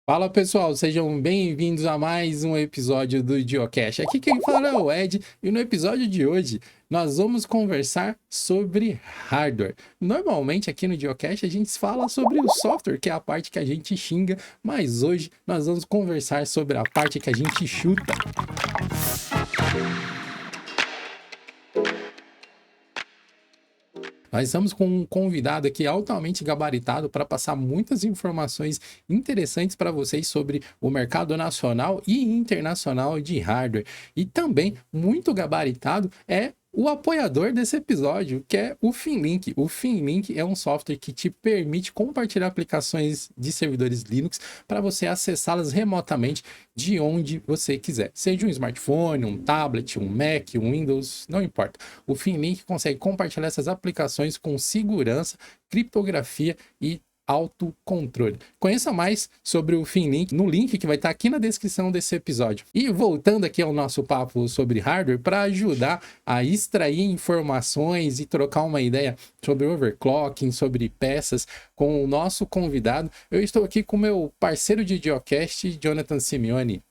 Fala pessoal, sejam bem-vindos a mais um episódio do Geocache. Aqui quem fala é o Ed e no episódio de hoje nós vamos conversar sobre hardware. Normalmente aqui no Geocache a gente fala sobre o software, que é a parte que a gente xinga, mas hoje nós vamos conversar sobre a parte que a gente chuta. Nós estamos com um convidado aqui altamente gabaritado para passar muitas informações interessantes para vocês sobre o mercado nacional e internacional de hardware. E também muito gabaritado é o apoiador desse episódio, que é o Finlink. O Finlink é um software que te permite compartilhar aplicações de servidores Linux para você acessá-las remotamente de onde você quiser. Seja um smartphone, um tablet, um Mac, um Windows, não importa. O Finlink consegue compartilhar essas aplicações com segurança, criptografia e autocontrole. Conheça mais sobre o Finlink no link que vai estar aqui na descrição desse episódio. E voltando aqui ao nosso papo sobre hardware, para ajudar a extrair informações e trocar uma ideia sobre overclocking, sobre peças com o nosso convidado, eu estou aqui com meu parceiro de Geocast, Jonathan Simeone.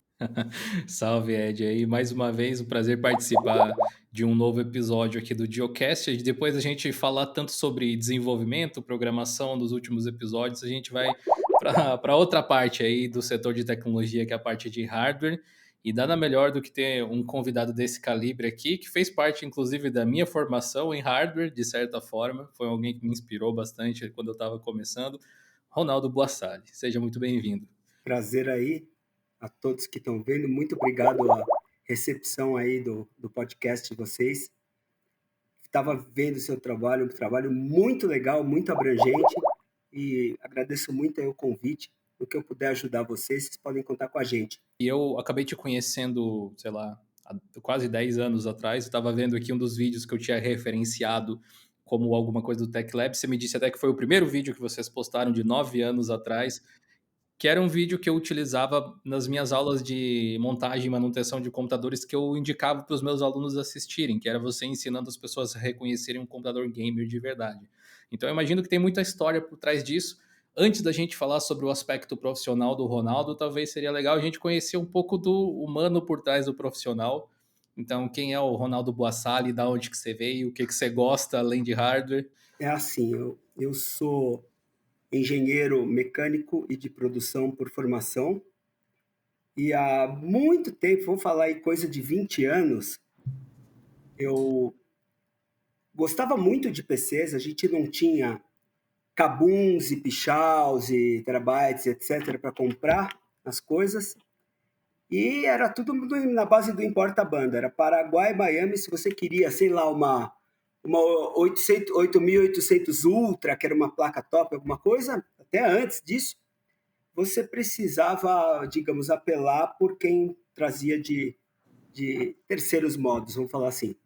Salve, Ed. Aí, mais uma vez, um prazer participar de um novo episódio aqui do Geocast. Depois a gente falar tanto sobre desenvolvimento, programação dos últimos episódios, a gente vai para outra parte aí do setor de tecnologia, que é a parte de hardware. E nada melhor do que ter um convidado desse calibre aqui, que fez parte, inclusive, da minha formação em hardware, de certa forma. Foi alguém que me inspirou bastante quando eu estava começando. Ronaldo Boissali. Seja muito bem-vindo. Prazer aí a todos que estão vendo. Muito obrigado a recepção aí do podcast de vocês. Estava vendo o seu trabalho, um trabalho muito legal, muito abrangente, e agradeço muito aí o convite. No que eu puder ajudar vocês podem contar com a gente. E eu acabei te conhecendo, sei lá, há quase 10 anos atrás. Eu estava vendo aqui um dos vídeos que eu tinha referenciado como alguma coisa do Tech Lab. Você me disse até que foi o primeiro vídeo que vocês postaram de 9 anos atrás, que era um vídeo que eu utilizava nas minhas aulas de montagem e manutenção de computadores, que eu indicava para os meus alunos assistirem, que era você ensinando as pessoas a reconhecerem um computador gamer de verdade. Então eu imagino que tem muita história por trás disso. Antes da gente falar sobre o aspecto profissional do Ronaldo, talvez seria legal a gente conhecer um pouco do humano por trás do profissional. Então, quem é o Ronaldo Boissali, da onde que você veio, o que você gosta além de hardware? É assim, eu sou engenheiro mecânico e de produção por formação, e há muito tempo, vou falar aí coisa de 20 anos, eu gostava muito de PCs. A gente não tinha Kabuns e Pichaus e Terabytes, etc., para comprar as coisas. E era tudo na base do importa-banda. Era Paraguai, Miami. Se você queria, sei lá, uma 8800 Ultra, que era uma placa top, alguma coisa, até antes disso, você precisava, digamos, apelar por quem trazia de terceiros modos, vamos falar assim.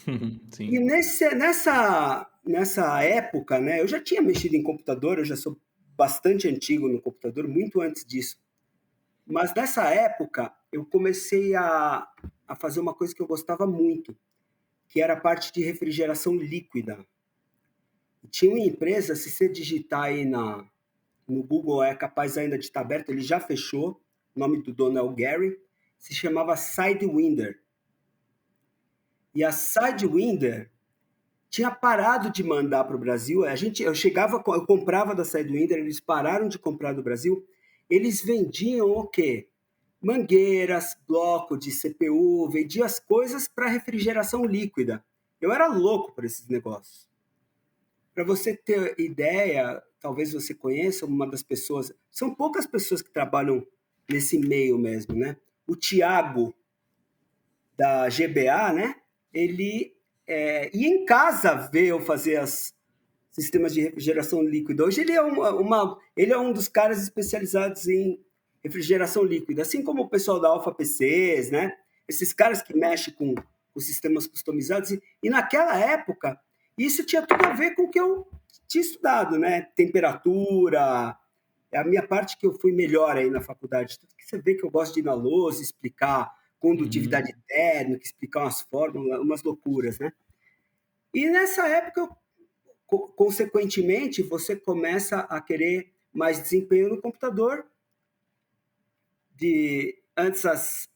E Sim. nessa época, né, eu já tinha mexido em computador, eu já sou bastante antigo no computador, muito antes disso. Mas nessa época, eu comecei a fazer uma coisa que eu gostava muito, que era a parte de refrigeração líquida. Tinha uma empresa, se você digitar aí no Google, é capaz ainda de estar aberto, ele já fechou, o nome do dono é o Gary, se chamava Sidewinder. E a Sidewinder tinha parado de mandar para o Brasil. Eu comprava da Sidewinder, eles pararam de comprar do Brasil. Eles vendiam o quê? Mangueiras, bloco de CPU, vendia as coisas para refrigeração líquida. Eu era louco por esses negócios. Para você ter ideia, talvez você conheça uma das pessoas, são poucas pessoas que trabalham nesse meio mesmo, né? O Thiago, da GBA, né? Ele ia em casa ver eu fazer os sistemas de refrigeração líquida. Hoje ele é um dos caras especializados em refrigeração líquida, assim como o pessoal da Alpha PCs, né? Esses caras que mexem com os sistemas customizados. E naquela época, isso tinha tudo a ver com o que eu tinha estudado, né? Temperatura, é a minha parte que eu fui melhor aí na faculdade. Tudo que você vê que eu gosto de ir na lousa, explicar condutividade térmica, explicar umas fórmulas, umas loucuras, né? E nessa época, consequentemente, você começa a querer mais desempenho no computador. Antes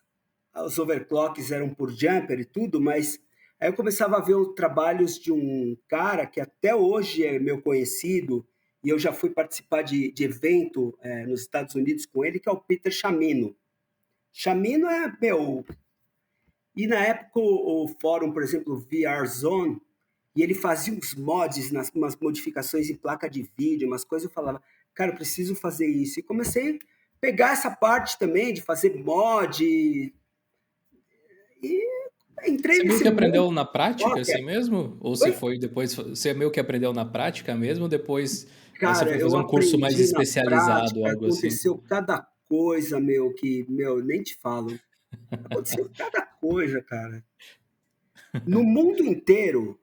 os overclocks eram por jumper e tudo, mas aí eu começava a ver os trabalhos de um cara que até hoje é meu conhecido, e eu já fui participar de evento nos Estados Unidos com ele, que é o Peter Chamino. Chamino é, meu... E na época o fórum, por exemplo, o VR Zone, e ele fazia uns mods, umas modificações em placa de vídeo, umas coisas, eu falava, cara, eu preciso fazer isso. E comecei a pegar essa parte também de fazer mod, e entrei Você meio nesse que aprendeu mundo. na prática, Qualquer. assim mesmo? Ou você Oi? foi depois... Você meio que aprendeu na prática mesmo, depois você Cara, foi eu fazer um curso mais aprendi na especializado, prática, algo assim? aconteceu cada coisa, meu, que, meu, nem te falo. Aconteceu cada coisa, cara. No mundo inteiro,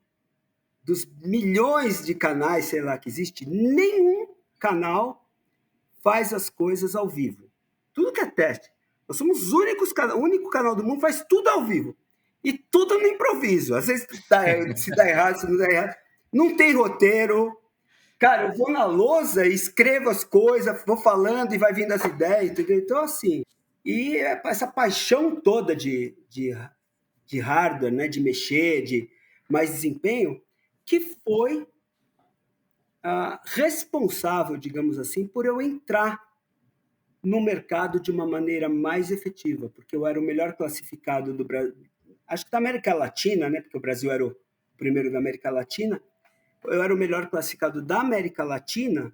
dos milhões de canais, sei lá, que existe, nenhum canal faz as coisas ao vivo. Tudo que é teste. Nós somos os únicos, o único canal do mundo que faz tudo ao vivo. E tudo no improviso. Às vezes se dá errado, se não dá errado. Não tem roteiro. Cara, eu vou na lousa, escrevo as coisas, vou falando e vai vindo as ideias, entendeu? Então, assim, e essa paixão toda de hardware, né, de mexer, de mais desempenho, que foi responsável, digamos assim, por eu entrar no mercado de uma maneira mais efetiva, porque eu era o melhor classificado do Brasil, acho que da América Latina, né, porque o Brasil era o primeiro da América Latina, eu era o melhor classificado da América Latina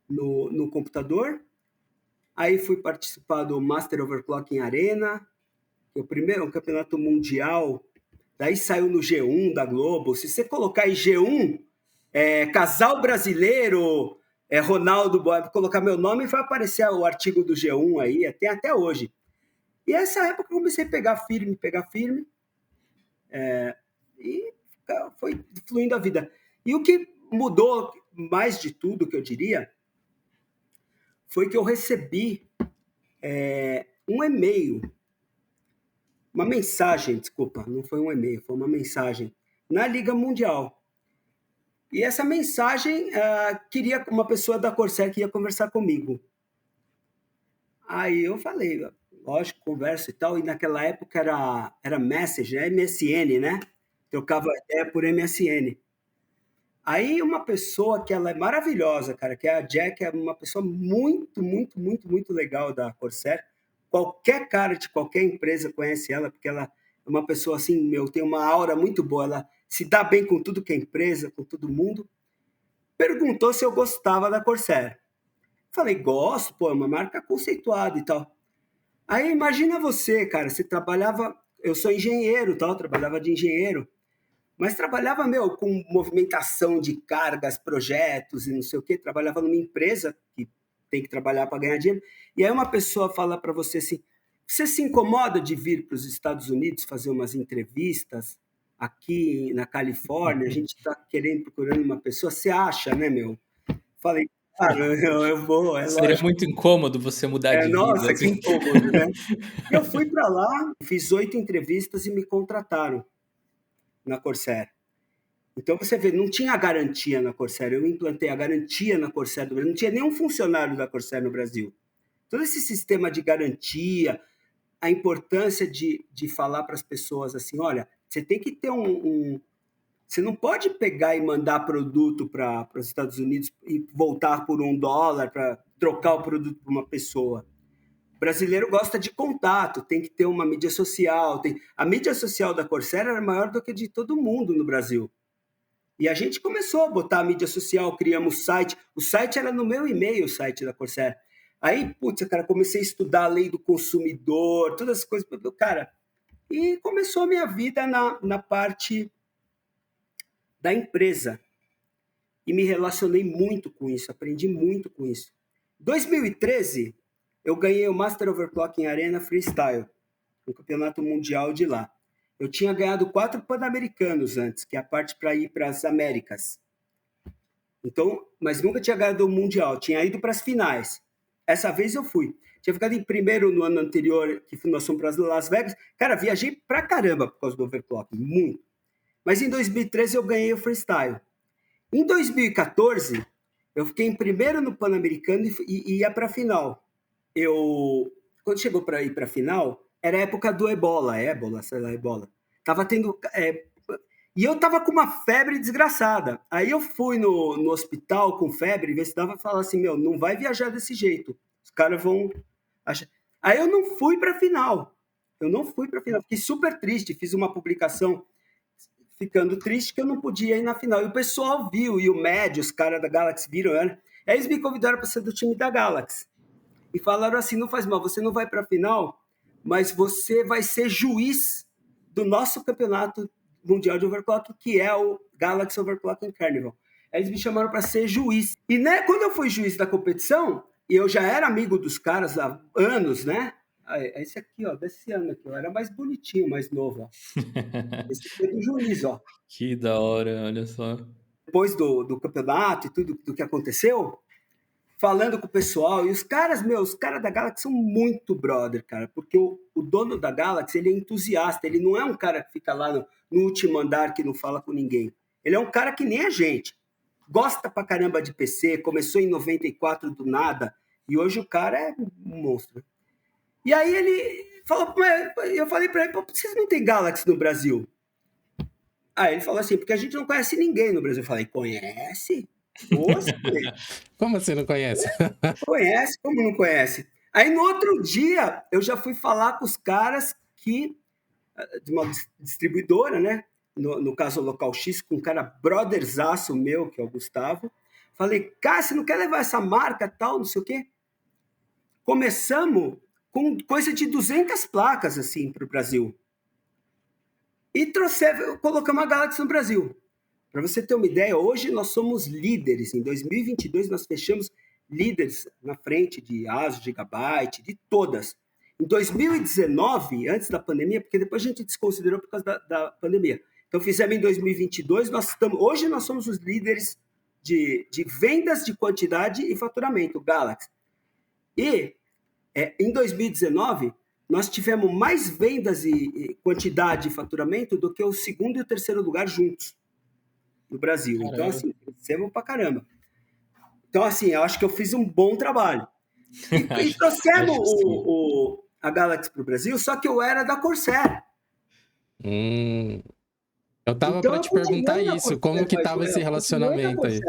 no computador. Aí fui participar do Master Overclocking Arena, que é o primeiro um campeonato mundial. Daí saiu no G1 da Globo. Se você colocar em G1, casal brasileiro, Ronaldo, colocar meu nome, vai aparecer o artigo do G1 aí, tem até hoje. E essa época eu comecei a pegar firme, e foi fluindo a vida. E o que mudou mais de tudo, que eu diria, foi que eu recebi um e-mail, uma mensagem, desculpa, não foi um e-mail, foi uma mensagem, na Liga Mundial. E essa mensagem queria uma pessoa da Corsair que ia conversar comigo. Aí eu falei, lógico, conversa e tal, e naquela época era Message, MSN, né? Trocava ideia por MSN. Aí uma pessoa que ela é maravilhosa, cara, que é a Jack, é uma pessoa muito, muito, muito, muito legal da Corsair. Qualquer cara de qualquer empresa conhece ela, porque ela é uma pessoa assim, meu, tem uma aura muito boa, ela se dá bem com tudo que é empresa, com todo mundo. Perguntou se eu gostava da Corsair. Falei, gosto, pô, é uma marca conceituada e tal. Aí imagina você, cara, você trabalhava, eu sou engenheiro, tal, trabalhava de engenheiro, mas trabalhava, meu, com movimentação de cargas, projetos e não sei o quê. Trabalhava numa empresa que tem que trabalhar para ganhar dinheiro. E aí uma pessoa fala para você assim, você se incomoda de vir para os Estados Unidos fazer umas entrevistas aqui na Califórnia? A gente está procurando uma pessoa. Você acha, né, meu? Falei, cara, eu vou, é Seria lógico. muito incômodo você mudar de vida, Nossa, que assim. incômodo, né? Eu fui para lá, fiz 8 entrevistas e me contrataram na Corsair. Então você vê, não tinha garantia na Corsair. Eu implantei a garantia na Corsair do Brasil. Não tinha nenhum funcionário da Corsair no Brasil. Todo esse sistema de garantia, a importância de falar para as pessoas assim, olha, você tem que ter você não pode pegar e mandar produto para os Estados Unidos e voltar por $1 para trocar o produto para uma pessoa. O brasileiro gosta de contato, tem que ter uma mídia social. A mídia social da Corsair era maior do que de todo mundo no Brasil. E a gente começou a botar a mídia social, criamos site. O site era no meu e-mail, o site da Corsair. Aí, putz, cara, comecei a estudar a lei do consumidor, todas as coisas. Cara, e começou a minha vida na parte da empresa. E me relacionei muito com isso, aprendi muito com isso. Em 2013, eu ganhei o Master Overclocking Arena Freestyle, no campeonato mundial de lá. Eu tinha ganhado 4 Pan-Americanos antes, que é a parte para ir para as Américas. Então, mas nunca tinha ganhado o Mundial, tinha ido para as finais. Essa vez eu fui. Tinha ficado em primeiro no ano anterior, que nós fomos para Las Vegas. Cara, viajei pra caramba por causa do overclocking, muito. Mas em 2013 eu ganhei o freestyle. Em 2014, eu fiquei em primeiro no Pan-Americano e ia para a final. Eu quando chegou para ir para a final, era a época do ébola, sei lá, ébola. Tava tendo. E eu tava com uma febre desgraçada. Aí eu fui no hospital com febre, ver se dava, falar assim: meu, não vai viajar desse jeito. Os caras vão. Aí eu não fui para a final. Eu não fui para a final. Fiquei super triste. Fiz uma publicação ficando triste que eu não podia ir na final. E o pessoal viu, e o Médio, os caras da Galaxy viram, né? Aí eles me convidaram para ser do time da Galaxy. E falaram assim: não faz mal, você não vai para a final, mas você vai ser juiz do nosso campeonato mundial de overclock, que é o Galaxy Overclocking Carnival. Aí eles me chamaram para ser juiz. E né, quando eu fui juiz da competição, e eu já era amigo dos caras há anos, né? Esse aqui, ó, desse ano aqui, eu era mais bonitinho, mais novo, ó. Esse aqui é do juiz, ó. Que da hora, olha só. Depois do campeonato e tudo do que aconteceu, falando com o pessoal, e os caras da Galaxy são muito brother, cara, porque o dono da Galaxy, ele é entusiasta, ele não é um cara que fica lá no último andar que não fala com ninguém. Ele é um cara que nem a gente. Gosta pra caramba de PC, começou em 94 do nada, e hoje o cara é um monstro. E aí ele falou, eu falei pra ele, pô, vocês não tem Galaxy no Brasil? Aí ele falou assim, porque a gente não conhece ninguém no Brasil. Eu falei, conhece? Nossa, Como você não conhece? conhece? Como não conhece? Aí no outro dia, eu já fui falar com os caras de uma distribuidora, né? No caso, o Local X, com um cara brotherzaço meu, que é o Gustavo. Falei, cara, você não quer levar essa marca, tal, não sei o quê? Começamos com coisa de 200 placas, assim, para o Brasil. E colocamos a Galaxy no Brasil. Para você ter uma ideia, hoje nós somos líderes. Em 2022, nós fechamos líderes na frente de ASUS, Gigabyte, de todas. Em 2019, antes da pandemia, porque depois a gente desconsiderou por causa da pandemia. Então, fizemos em 2022, hoje nós somos os líderes de vendas de quantidade e faturamento, Galaxy. E em 2019, nós tivemos mais vendas e quantidade e faturamento do que o segundo e o terceiro lugar juntos no Brasil. Caramba. Então, assim, crescemos pra caramba. Então, assim, eu acho que eu fiz um bom trabalho. E trouxemos a Galaxy para o Brasil, só que eu era da Corsair. Eu tava Então, para te perguntar isso, como que tava esse relacionamento aí?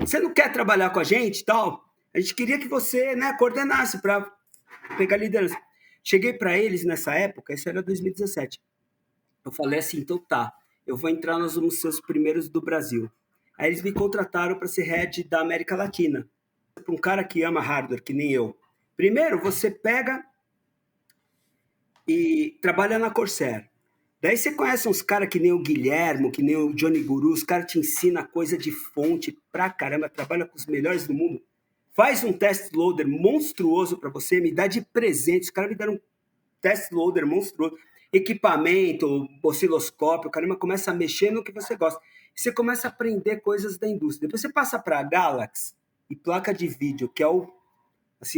Você não quer trabalhar com a gente e tal? A gente queria que você, né, coordenasse para pegar liderança. Cheguei para eles nessa época, isso era 2017. Eu falei assim, então tá, eu vou entrar, nós vamos ser os primeiros do Brasil. Aí eles me contrataram para ser head da América Latina. Para um cara que ama hardware, que nem eu. Primeiro, você pega e trabalha na Corsair. Daí você conhece uns caras que nem o Guilhermo, que nem o Johnny Guru, os caras te ensinam coisa de fonte pra caramba, trabalha com os melhores do mundo. Faz um test loader monstruoso para você, me dá de presente. Os caras me deram um test loader monstruoso. Equipamento, osciloscópio, caramba, começa a mexer no que você gosta. E você começa a aprender coisas da indústria. Depois você passa para a Galaxy e placa de vídeo, que é o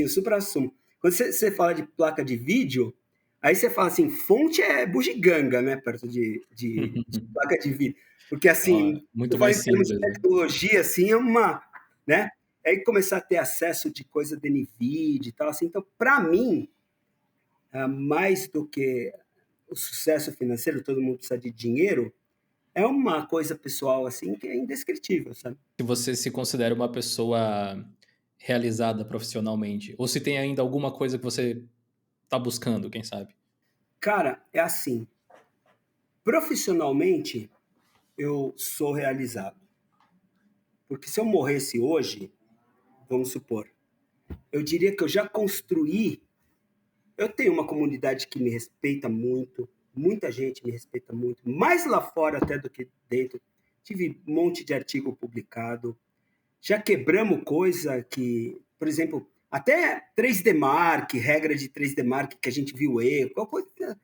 supra-sumo. Quando você fala de placa de vídeo, aí você fala assim, fonte é bugiganga, né, perto de placa de vídeo. Porque, assim, muito mais simples, de tecnologia, assim, é uma, né? Aí começar a ter acesso de coisa da NVIDIA e tal, assim. Então, para mim, mais do que o sucesso financeiro, todo mundo precisa de dinheiro, é uma coisa pessoal, assim, que é indescritível, sabe? Se você se considera uma pessoa realizada profissionalmente, ou se tem ainda alguma coisa que você tá buscando, quem sabe? Cara, é assim, profissionalmente, eu sou realizado. Porque se eu morresse hoje, vamos supor, eu diria que eu já construí. Eu tenho uma comunidade que me respeita muito, muita gente me respeita muito, mais lá fora até do que dentro. Tive um monte de artigo publicado. Já quebramos coisa que, por exemplo, até 3D Mark, regra de 3D Mark que a gente viu erro, qualquer coisa.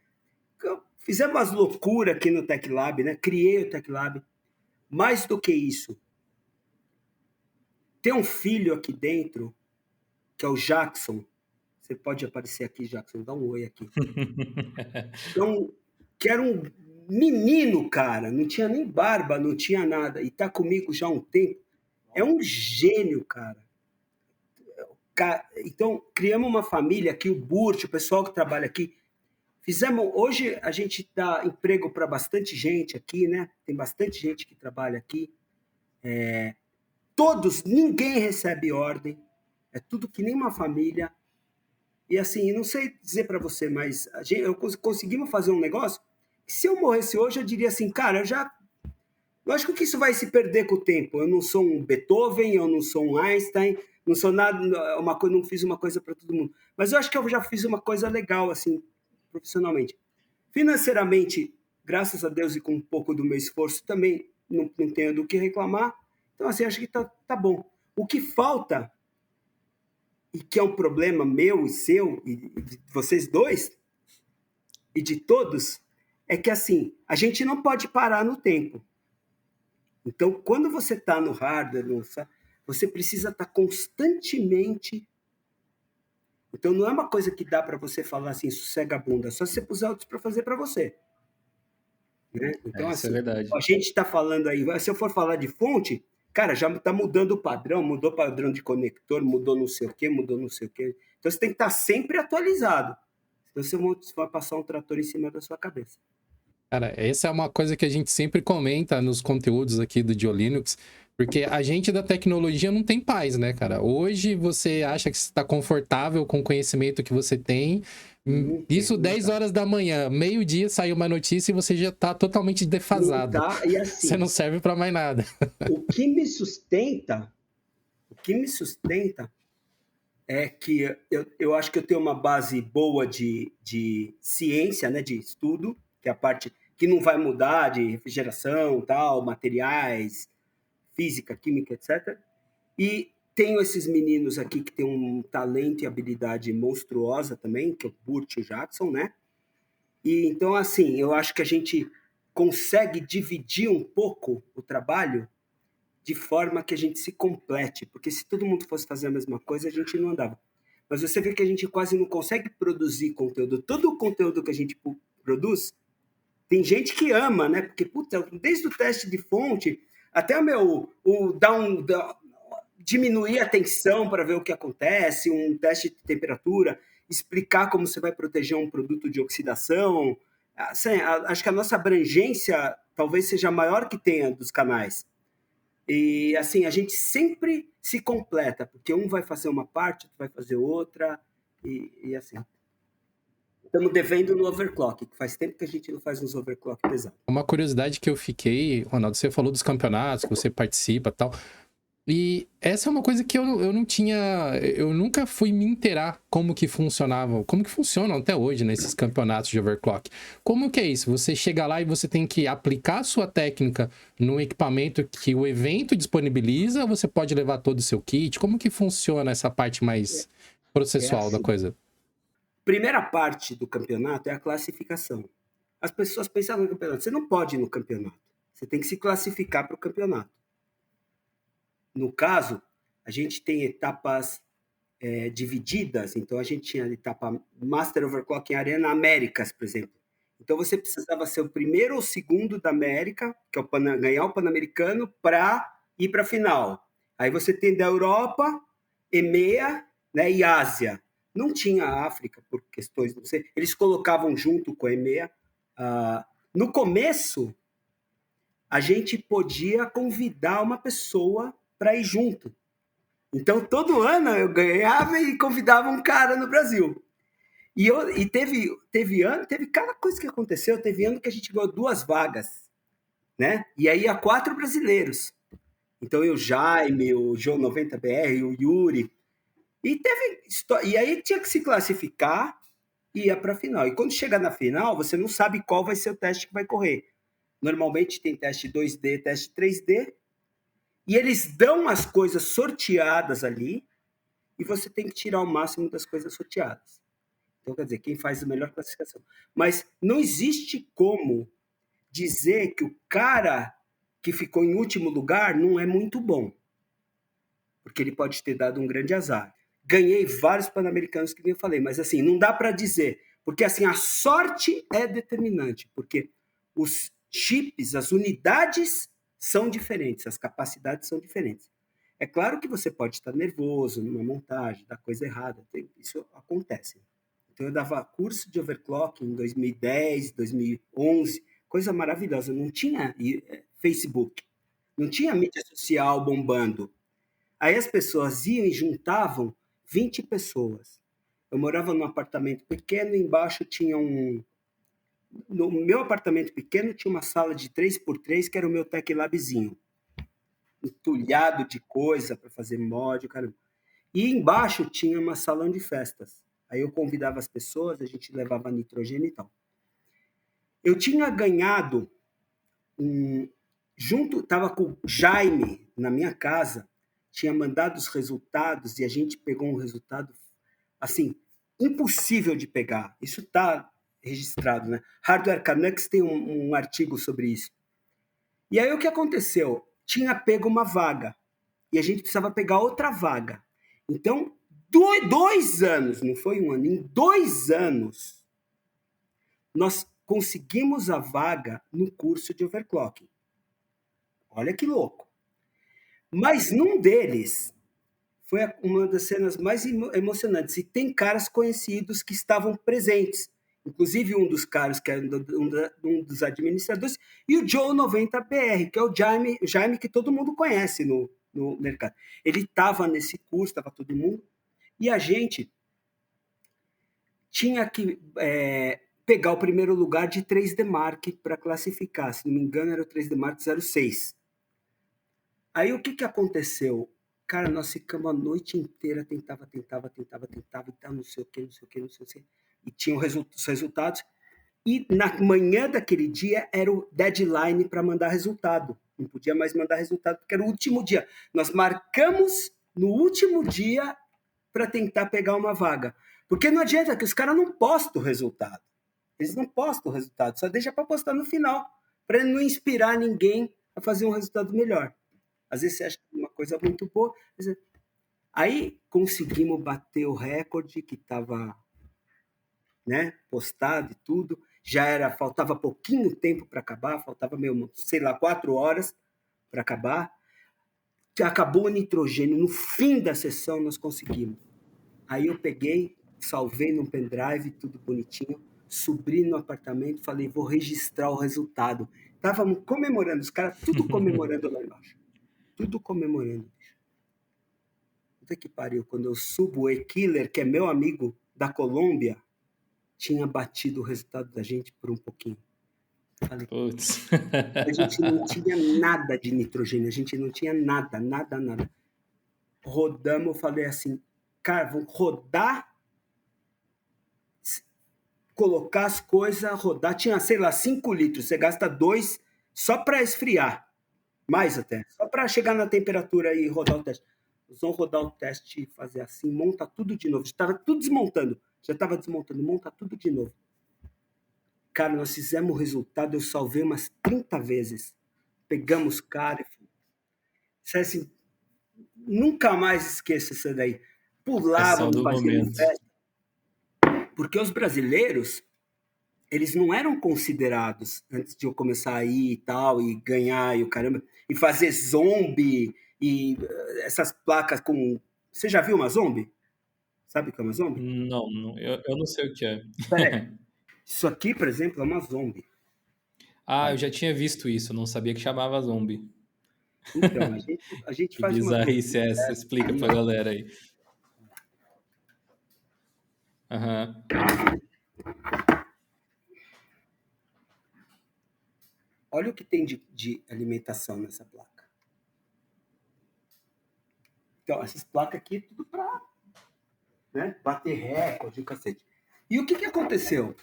Fizemos umas loucuras aqui no Tech Lab, né? Criei o Tech Lab. Mais do que isso, tem um filho aqui dentro, que é o Jackson. Você pode aparecer aqui, Jackson, dá um oi aqui. Então, que era um menino, cara, não tinha nem barba, não tinha nada, e tá comigo já há um tempo. É um gênio, cara. Então, criamos uma família aqui, o Burt, o pessoal que trabalha aqui. Hoje a gente dá emprego para bastante gente aqui, né? Tem bastante gente que trabalha aqui. Ninguém recebe ordem. É tudo que nem uma família. E assim, não sei dizer para você, mas conseguimos fazer um negócio que se eu morresse hoje, eu diria assim, cara, lógico que isso vai se perder com o tempo. Eu não sou um Beethoven, eu não sou um Einstein, não sou nada, não fiz uma coisa para todo mundo. Mas eu acho que eu já fiz uma coisa legal, assim, profissionalmente. Financeiramente, graças a Deus e com um pouco do meu esforço, também não tenho do que reclamar. Então, assim, acho que tá bom. O que falta, e que é um problema meu e seu, e de vocês dois, e de todos, é que, assim, a gente não pode parar no tempo. Então, quando você está no hardware, você precisa estar constantemente. Então, não é uma coisa que dá para você falar assim, sossega a bunda, só se você puser outros para fazer para você. Né? Então, Isso é assim, verdade. a gente está falando aí, se eu for falar de fonte, cara, já está mudando o padrão, mudou o padrão de conector, mudou não sei o quê, mudou não sei o quê. Então, você tem que estar sempre atualizado. Senão você vai passar um trator em cima da sua cabeça. Cara, essa é uma coisa que a gente sempre comenta nos conteúdos aqui do GeoLinux, porque a gente da tecnologia não tem paz, né, cara? Hoje você acha que você está confortável com o conhecimento que você tem, isso 10 horas da manhã, meio-dia saiu uma notícia e você já está totalmente defasado. Tá, e assim, Você não serve para mais nada. o que me sustenta é que eu acho que eu tenho uma base boa de ciência, né, de estudo, que é a parte que não vai mudar, de refrigeração, tal, materiais, física, química, etc. E tenho esses meninos aqui que têm um talento e habilidade monstruosa também, que é o Burt e o Jackson, né? E então, assim, eu acho que a gente consegue dividir um pouco o trabalho de forma que a gente se complete, porque se todo mundo fosse fazer a mesma coisa, a gente não andava. Mas você vê que a gente quase não consegue produzir conteúdo. Todo o conteúdo que a gente produz, tem gente que ama, né? Porque, puta, desde o teste de fonte até diminuir a tensão para ver o que acontece, um teste de temperatura, explicar como você vai proteger um produto de oxidação. Assim, acho que a nossa abrangência talvez seja a maior que tenha dos canais. E, assim, a gente sempre se completa, porque um vai fazer uma parte, outro vai fazer outra, e assim. Estamos devendo no overclock, que faz tempo que a gente não faz uns overclock pesados. Uma curiosidade que eu fiquei, Ronaldo, você falou dos campeonatos, que você participa e tal. E essa é uma coisa que eu não tinha. Eu nunca fui me inteirar como que funcionavam, como que funcionam até hoje nesses campeonatos de overclock. Como que é isso? Você chega lá e você tem que aplicar a sua técnica no equipamento que o evento disponibiliza, ou você pode levar todo o seu kit? Como que funciona essa parte mais processual da assim. coisa? Primeira parte do campeonato é a classificação. As pessoas pensam no campeonato. Você não pode ir no campeonato. Você tem que se classificar para o campeonato. No caso, a gente tem etapas divididas. Então, a gente tinha a etapa Master Overclock em Arena Américas, por exemplo. Então, você precisava ser o primeiro ou segundo da América, que é ganhar o Pan-Americano, para ir para a final. Aí você tem da Europa, EMEA, né, e Ásia. Não tinha África, por questões, não sei. Eles colocavam junto com a EMEA. No começo, a gente podia convidar uma pessoa para ir junto. Então, todo ano eu ganhava e convidava um cara no Brasil. E teve cada coisa que aconteceu. Teve ano que a gente ganhou 2 vagas, né? E aí ia 4 brasileiros. Então, o Jaime, o João 90BR, o Yuri. E aí tinha que se classificar e ia para a final. E quando chega na final, você não sabe qual vai ser o teste que vai correr. Normalmente tem teste 2D, teste 3D. E eles dão as coisas sorteadas ali e você tem que tirar o máximo das coisas sorteadas. Então, quer dizer, quem faz a melhor classificação. Mas não existe como dizer que o cara que ficou em último lugar não é muito bom. Porque ele pode ter dado um grande azar. Ganhei vários Pan-Americanos que nem eu falei, mas assim, não dá para dizer. Porque assim, a sorte é determinante. Porque os chips, as unidades são diferentes, as capacidades são diferentes. É claro que você pode estar nervoso numa montagem, dar coisa errada, isso acontece. Então eu dava curso de overclock em 2010, 2011, coisa maravilhosa. Não tinha Facebook, não tinha mídia social bombando. Aí as pessoas iam e juntavam 20 pessoas. Eu morava num apartamento pequeno, embaixo tinha no meu apartamento pequeno tinha uma sala de 3x3, que era o meu tech labzinho. Entulhado de coisa para fazer mod, caramba. E embaixo tinha uma salão de festas. Aí eu convidava as pessoas, a gente levava nitrogênio e tal. Eu tinha ganhado estava com o Jaime na minha casa, tinha mandado os resultados e a gente pegou um resultado assim, impossível de pegar. Isso está registrado, né? Hardware Canucks tem um artigo sobre isso. E aí o que aconteceu? Tinha pego uma vaga e a gente precisava pegar outra vaga. Então, 2 anos, não foi um ano, em 2 anos, nós conseguimos a vaga no curso de overclocking. Olha que louco. Mas num deles foi uma das cenas mais emocionantes. E tem caras conhecidos que estavam presentes. Inclusive um dos caras, que é um dos administradores, e o Joe 90BR, que é o Jaime que todo mundo conhece no mercado. Ele estava nesse curso, estava todo mundo, e a gente tinha que pegar o primeiro lugar de 3D Mark para classificar. Se não me engano, era o 3D Mark 06. Aí o que aconteceu? Cara, nós ficamos a noite inteira, tentava, e tal, não sei o que. E tinham os resultados. E na manhã daquele dia era o deadline para mandar resultado. Não podia mais mandar resultado, porque era o último dia. Nós marcamos no último dia para tentar pegar uma vaga. Porque não adianta que os caras não postam o resultado. Eles não postam o resultado, só deixa para postar no final, para não inspirar ninguém a fazer um resultado melhor. Às vezes você acha que é uma coisa muito boa. Aí conseguimos bater o recorde que estava, né, postado e tudo. Faltava pouquinho tempo para acabar, faltava, 4 horas para acabar. Acabou o nitrogênio, no fim da sessão nós conseguimos. Aí eu peguei, salvei num pendrive, tudo bonitinho, subi no apartamento, falei, vou registrar o resultado. Estávamos comemorando, os caras tudo comemorando lá embaixo. Tudo comemorando. Puta que pariu, quando eu subo, o E-Killer, que é meu amigo da Colômbia, tinha batido o resultado da gente por um pouquinho. Falei, Putz. a gente não tinha nada de nitrogênio, a gente não tinha nada. Rodamos, eu falei assim, cara, vamos rodar, colocar as coisas, rodar. Tinha, sei lá, 5 litros, você gasta 2 só para esfriar, mais até, só para chegar na temperatura e rodar o teste. Nós vamos rodar o teste e fazer assim, monta tudo de novo. Estava tudo desmontando, já estava desmontando, monta tudo de novo. Cara, nós fizemos o resultado, eu salvei umas 30 vezes. Pegamos cara e assim, nunca mais esqueça isso daí. Pressão Pulávamos, do fazíamos momento. festa. Porque os brasileiros, eles não eram considerados, antes de eu começar a ir e tal, e ganhar e o caramba, e fazer zombie, e essas placas com... Você já viu uma zombie? Sabe o que é uma zombie? Não, eu não sei o que é. Isso aqui, por exemplo, é uma zombie. Ah, eu já tinha visto isso, não sabia que chamava zombie. Então, a gente Que faz uma bizarrice zombie. é essa? Explica pra galera aí. Aham. Olha o que tem de alimentação nessa placa. Então, essas placas aqui, tudo para, né, bater recorde, o cacete. E o que aconteceu?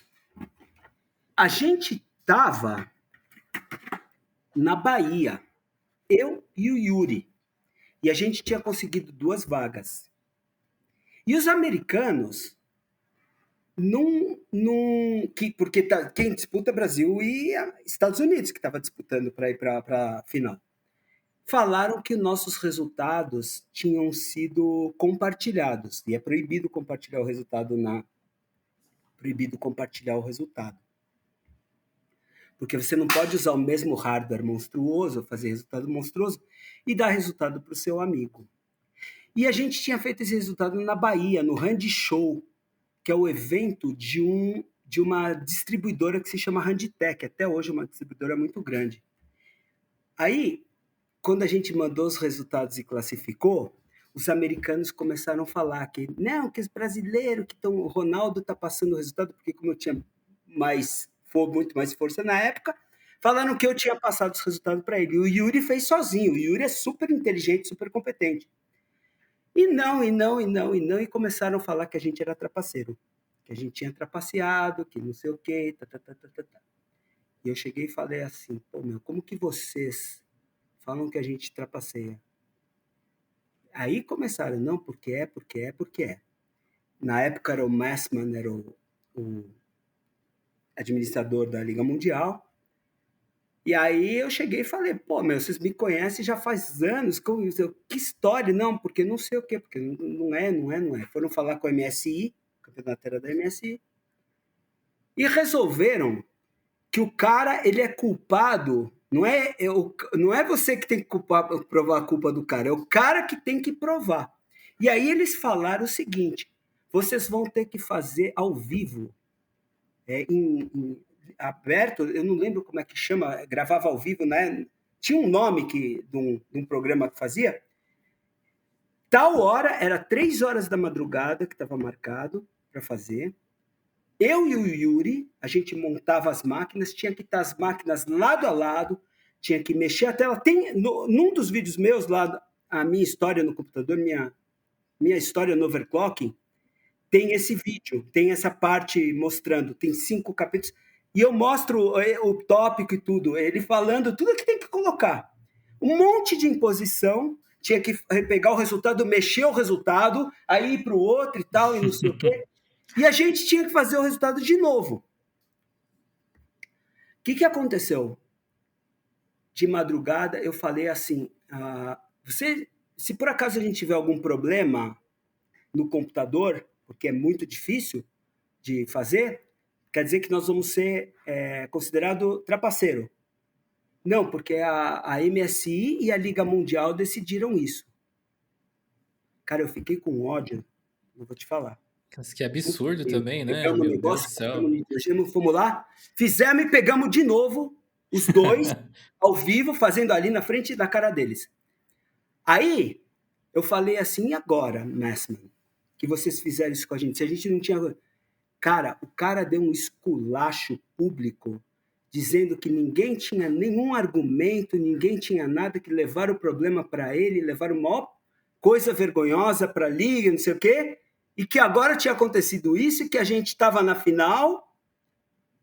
A gente tava na Bahia, eu e o Yuri, e a gente tinha conseguido 2 vagas. E os americanos, porque quem disputa é Brasil e Estados Unidos, que estava disputando para ir para a final. Falaram que nossos resultados tinham sido compartilhados, e é proibido compartilhar o resultado Porque você não pode usar o mesmo hardware monstruoso, fazer resultado monstruoso e dar resultado para o seu amigo. E a gente tinha feito esse resultado na Bahia, no Hand Show, que é o evento de uma distribuidora que se chama Handtech, até hoje uma distribuidora muito grande. Aí, quando a gente mandou os resultados e classificou, os americanos começaram a falar que não, que os brasileiros que estão... O Ronaldo está passando o resultado, porque como eu tinha muito mais força na época, falaram que eu tinha passado os resultados para ele. O Yuri fez sozinho. O Yuri é super inteligente, super competente. E começaram a falar que a gente era trapaceiro, que a gente tinha trapaceado, que não sei o quê, E eu cheguei e falei assim, pô, meu, como que vocês falam que a gente trapaceia? Aí começaram, não, porque é. Na época era o Massman, era o administrador da Liga Mundial. E aí eu cheguei e falei, pô, meu, vocês me conhecem já faz anos, que história? Não, porque não sei o quê, porque não é. Foram falar com a MSI, o campeonato era da MSI, e resolveram que o cara, ele é culpado, não é você que tem que provar a culpa do cara, é o cara que tem que provar. E aí eles falaram o seguinte, vocês vão ter que fazer ao vivo, aberto, eu não lembro como é que chama, gravava ao vivo, né? Tinha um nome de um programa que fazia. Tal hora, era 3 horas da madrugada que estava marcado para fazer. Eu e o Yuri, a gente montava as máquinas, tinha que estar as máquinas lado a lado, tinha que mexer a tela. Tem, num dos vídeos meus lá, a minha história no computador, minha história no overclocking, tem esse vídeo, tem essa parte mostrando, tem 5 capítulos, e eu mostro o tópico e tudo, ele falando tudo que tem que colocar. Um monte de imposição, tinha que pegar o resultado, mexer o resultado, aí ir para o outro e tal, e não sei o quê. E a gente tinha que fazer o resultado de novo. O que aconteceu? De madrugada, eu falei assim, se por acaso a gente tiver algum problema no computador, porque é muito difícil de fazer, quer dizer que nós vamos ser considerado trapaceiro. Não, porque a MSI e a Liga Mundial decidiram isso. Cara, eu fiquei com ódio, não vou te falar. Mas que absurdo também, né? Pegamos o Meu Deus do negócio, céu. fomos lá, fizemos e pegamos de novo, os dois, ao vivo, fazendo ali na frente da cara deles. Aí, eu falei assim, e agora, Massman, que vocês fizeram isso com a gente? Se a gente não tinha... Cara, o cara deu um esculacho público, dizendo que ninguém tinha nenhum argumento, ninguém tinha nada, que levaram o problema para ele, levaram uma coisa vergonhosa para a Liga, não sei o quê, e que agora tinha acontecido isso, que a gente estava na final,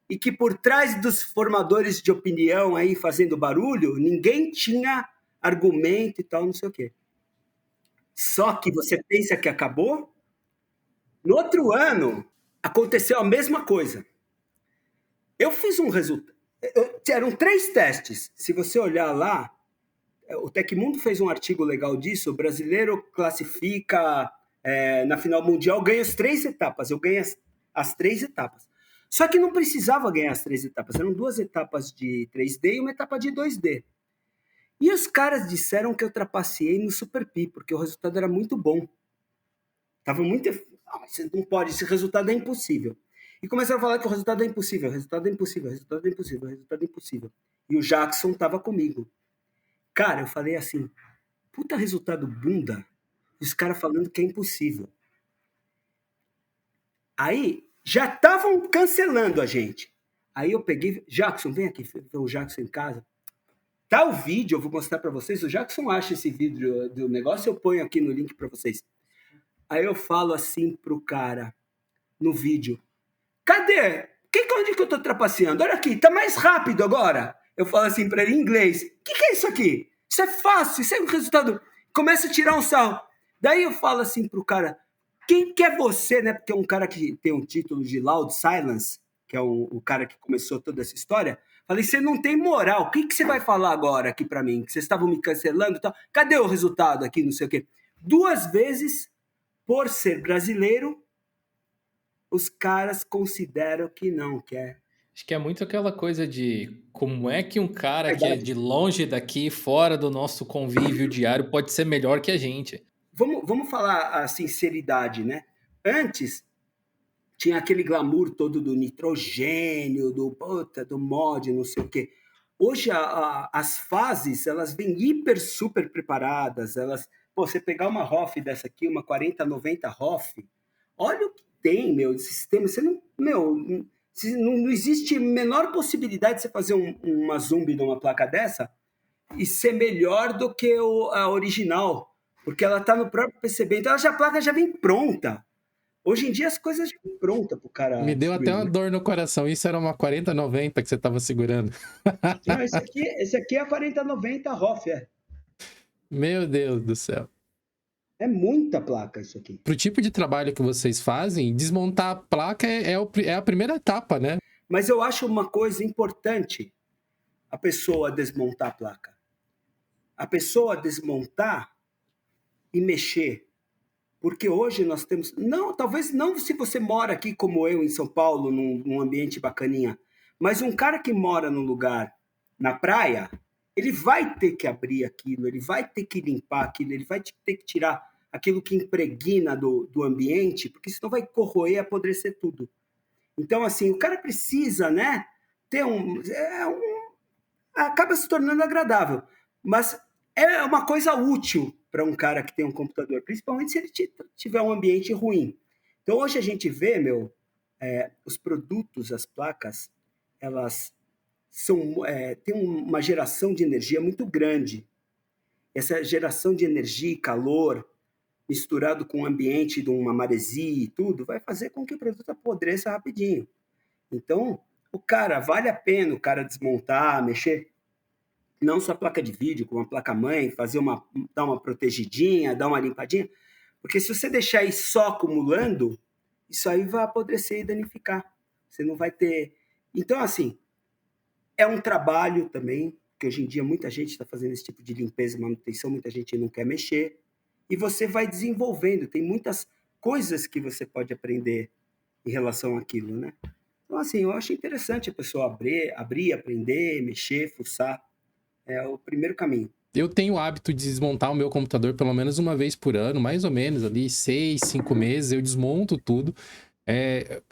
e que por trás dos formadores de opinião aí fazendo barulho, ninguém tinha argumento e tal, não sei o quê. Só que você pensa que acabou? No outro ano, aconteceu a mesma coisa. Eu fiz um resultado. Eram 3 testes. Se você olhar lá, o Tecmundo fez um artigo legal disso. O brasileiro classifica na final mundial, ganha as 3 etapas. Eu ganhei as 3 etapas. Só que não precisava ganhar as 3 etapas. Eram 2 etapas de 3D e uma etapa de 2D. E os caras disseram que eu trapaceei no Super Pi, porque o resultado era muito bom. Tava muito... você não pode, esse resultado é impossível. E começaram a falar que o resultado é impossível, o resultado é impossível, o resultado é impossível, o resultado é impossível. E o Jackson estava comigo. Cara, eu falei assim, puta resultado bunda, os caras falando que é impossível. Aí, já estavam cancelando a gente. Aí eu peguei, Jackson, vem aqui, o Jackson em casa. Tá o vídeo, eu vou mostrar para vocês, o Jackson acha esse vídeo do negócio, eu ponho aqui no link para vocês. Aí eu falo assim pro cara, no vídeo, cadê? Onde que eu tô trapaceando? Olha aqui, tá mais rápido agora. Eu falo assim pra ele em inglês. O que é isso aqui? Isso é fácil, isso é um resultado. Começa a tirar um sarro. Daí eu falo assim pro cara, quem que é você, né? Porque é um cara que tem um título de Loud Silence, que é o cara que começou toda essa história. Falei, você não tem moral. O que você vai falar agora aqui pra mim? Que vocês estavam me cancelando e tal. Cadê o resultado aqui, não sei o quê? 2 vezes, por ser brasileiro, os caras consideram que não, que é Acho que é muito aquela coisa de como é que um cara que é Verdade. de longe daqui, fora do nosso convívio diário, pode ser melhor que a gente. Vamos falar a sinceridade, né? Antes tinha aquele glamour todo do nitrogênio, do puta, do mod, não sei o quê. Hoje as fases elas vêm hiper super preparadas. Elas, pô, você pegar uma ROF dessa aqui, uma 4090 ROF, olha o que tem, meu, de sistema. Você não, meu, não existe a menor possibilidade de você fazer uma zoom numa placa dessa e ser melhor do que a original, porque ela está no próprio PCB. Então a placa já vem pronta. Hoje em dia as coisas já vêm prontas para o cara Me deu até destruir, uma né? dor no coração. Isso era uma 4090 que você tava segurando. Não, esse aqui é a 4090 ROF, é. Meu Deus do céu. É muita placa isso aqui. Pro tipo de trabalho que vocês fazem, desmontar a placa é a primeira etapa, né? Mas eu acho uma coisa importante a pessoa desmontar a placa. A pessoa desmontar e mexer. Porque hoje nós temos. Não, talvez não se você mora aqui como eu, em São Paulo, num ambiente bacaninha. Mas um cara que mora num lugar na praia, ele vai ter que abrir aquilo, ele vai ter que limpar aquilo, ele vai ter que tirar aquilo que impregna do ambiente, porque senão vai corroer, apodrecer tudo. Então, assim, o cara precisa, né, ter acaba se tornando agradável, mas é uma coisa útil para um cara que tem um computador, principalmente se ele tiver um ambiente ruim. Então, hoje a gente vê, meu, os produtos, as placas, elas têm uma geração de energia muito grande. Essa geração de energia e calor, misturado com o ambiente de uma maresia e tudo, vai fazer com que o produto apodreça rapidinho. Então, o cara, vale a pena o cara desmontar, mexer, não só a placa de vídeo, como a placa-mãe, dar uma protegidinha, dar uma limpadinha, porque se você deixar isso só acumulando, isso aí vai apodrecer e danificar. Você não vai ter... Então, assim, é um trabalho também, que hoje em dia muita gente está fazendo esse tipo de limpeza e manutenção, muita gente não quer mexer, e você vai desenvolvendo, tem muitas coisas que você pode aprender em relação àquilo, né? Então, assim, eu acho interessante a pessoa abrir, aprender, mexer, fuçar. É o primeiro caminho. Eu tenho o hábito de desmontar o meu computador pelo menos uma vez por ano, mais ou menos ali, 6, 5 meses, eu desmonto tudo.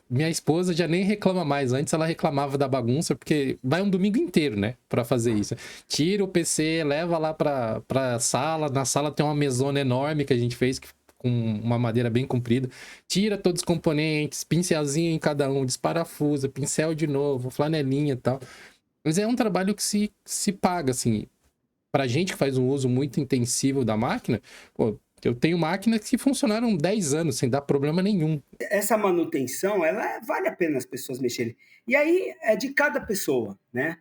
Minha esposa já nem reclama mais. Antes ela reclamava da bagunça, porque vai um domingo inteiro, né, pra fazer isso. Tira o PC, leva lá pra sala. Na sala tem uma mesona enorme que a gente fez com uma madeira bem comprida. Tira todos os componentes, pincelzinho em cada um, desparafusa, pincel de novo, flanelinha e tal. Mas é um trabalho que se paga, assim. Pra gente que faz um uso muito intensivo da máquina, pô, eu tenho máquinas que funcionaram 10 anos sem dar problema nenhum. Essa manutenção, vale a pena as pessoas mexerem. E aí é de cada pessoa, né?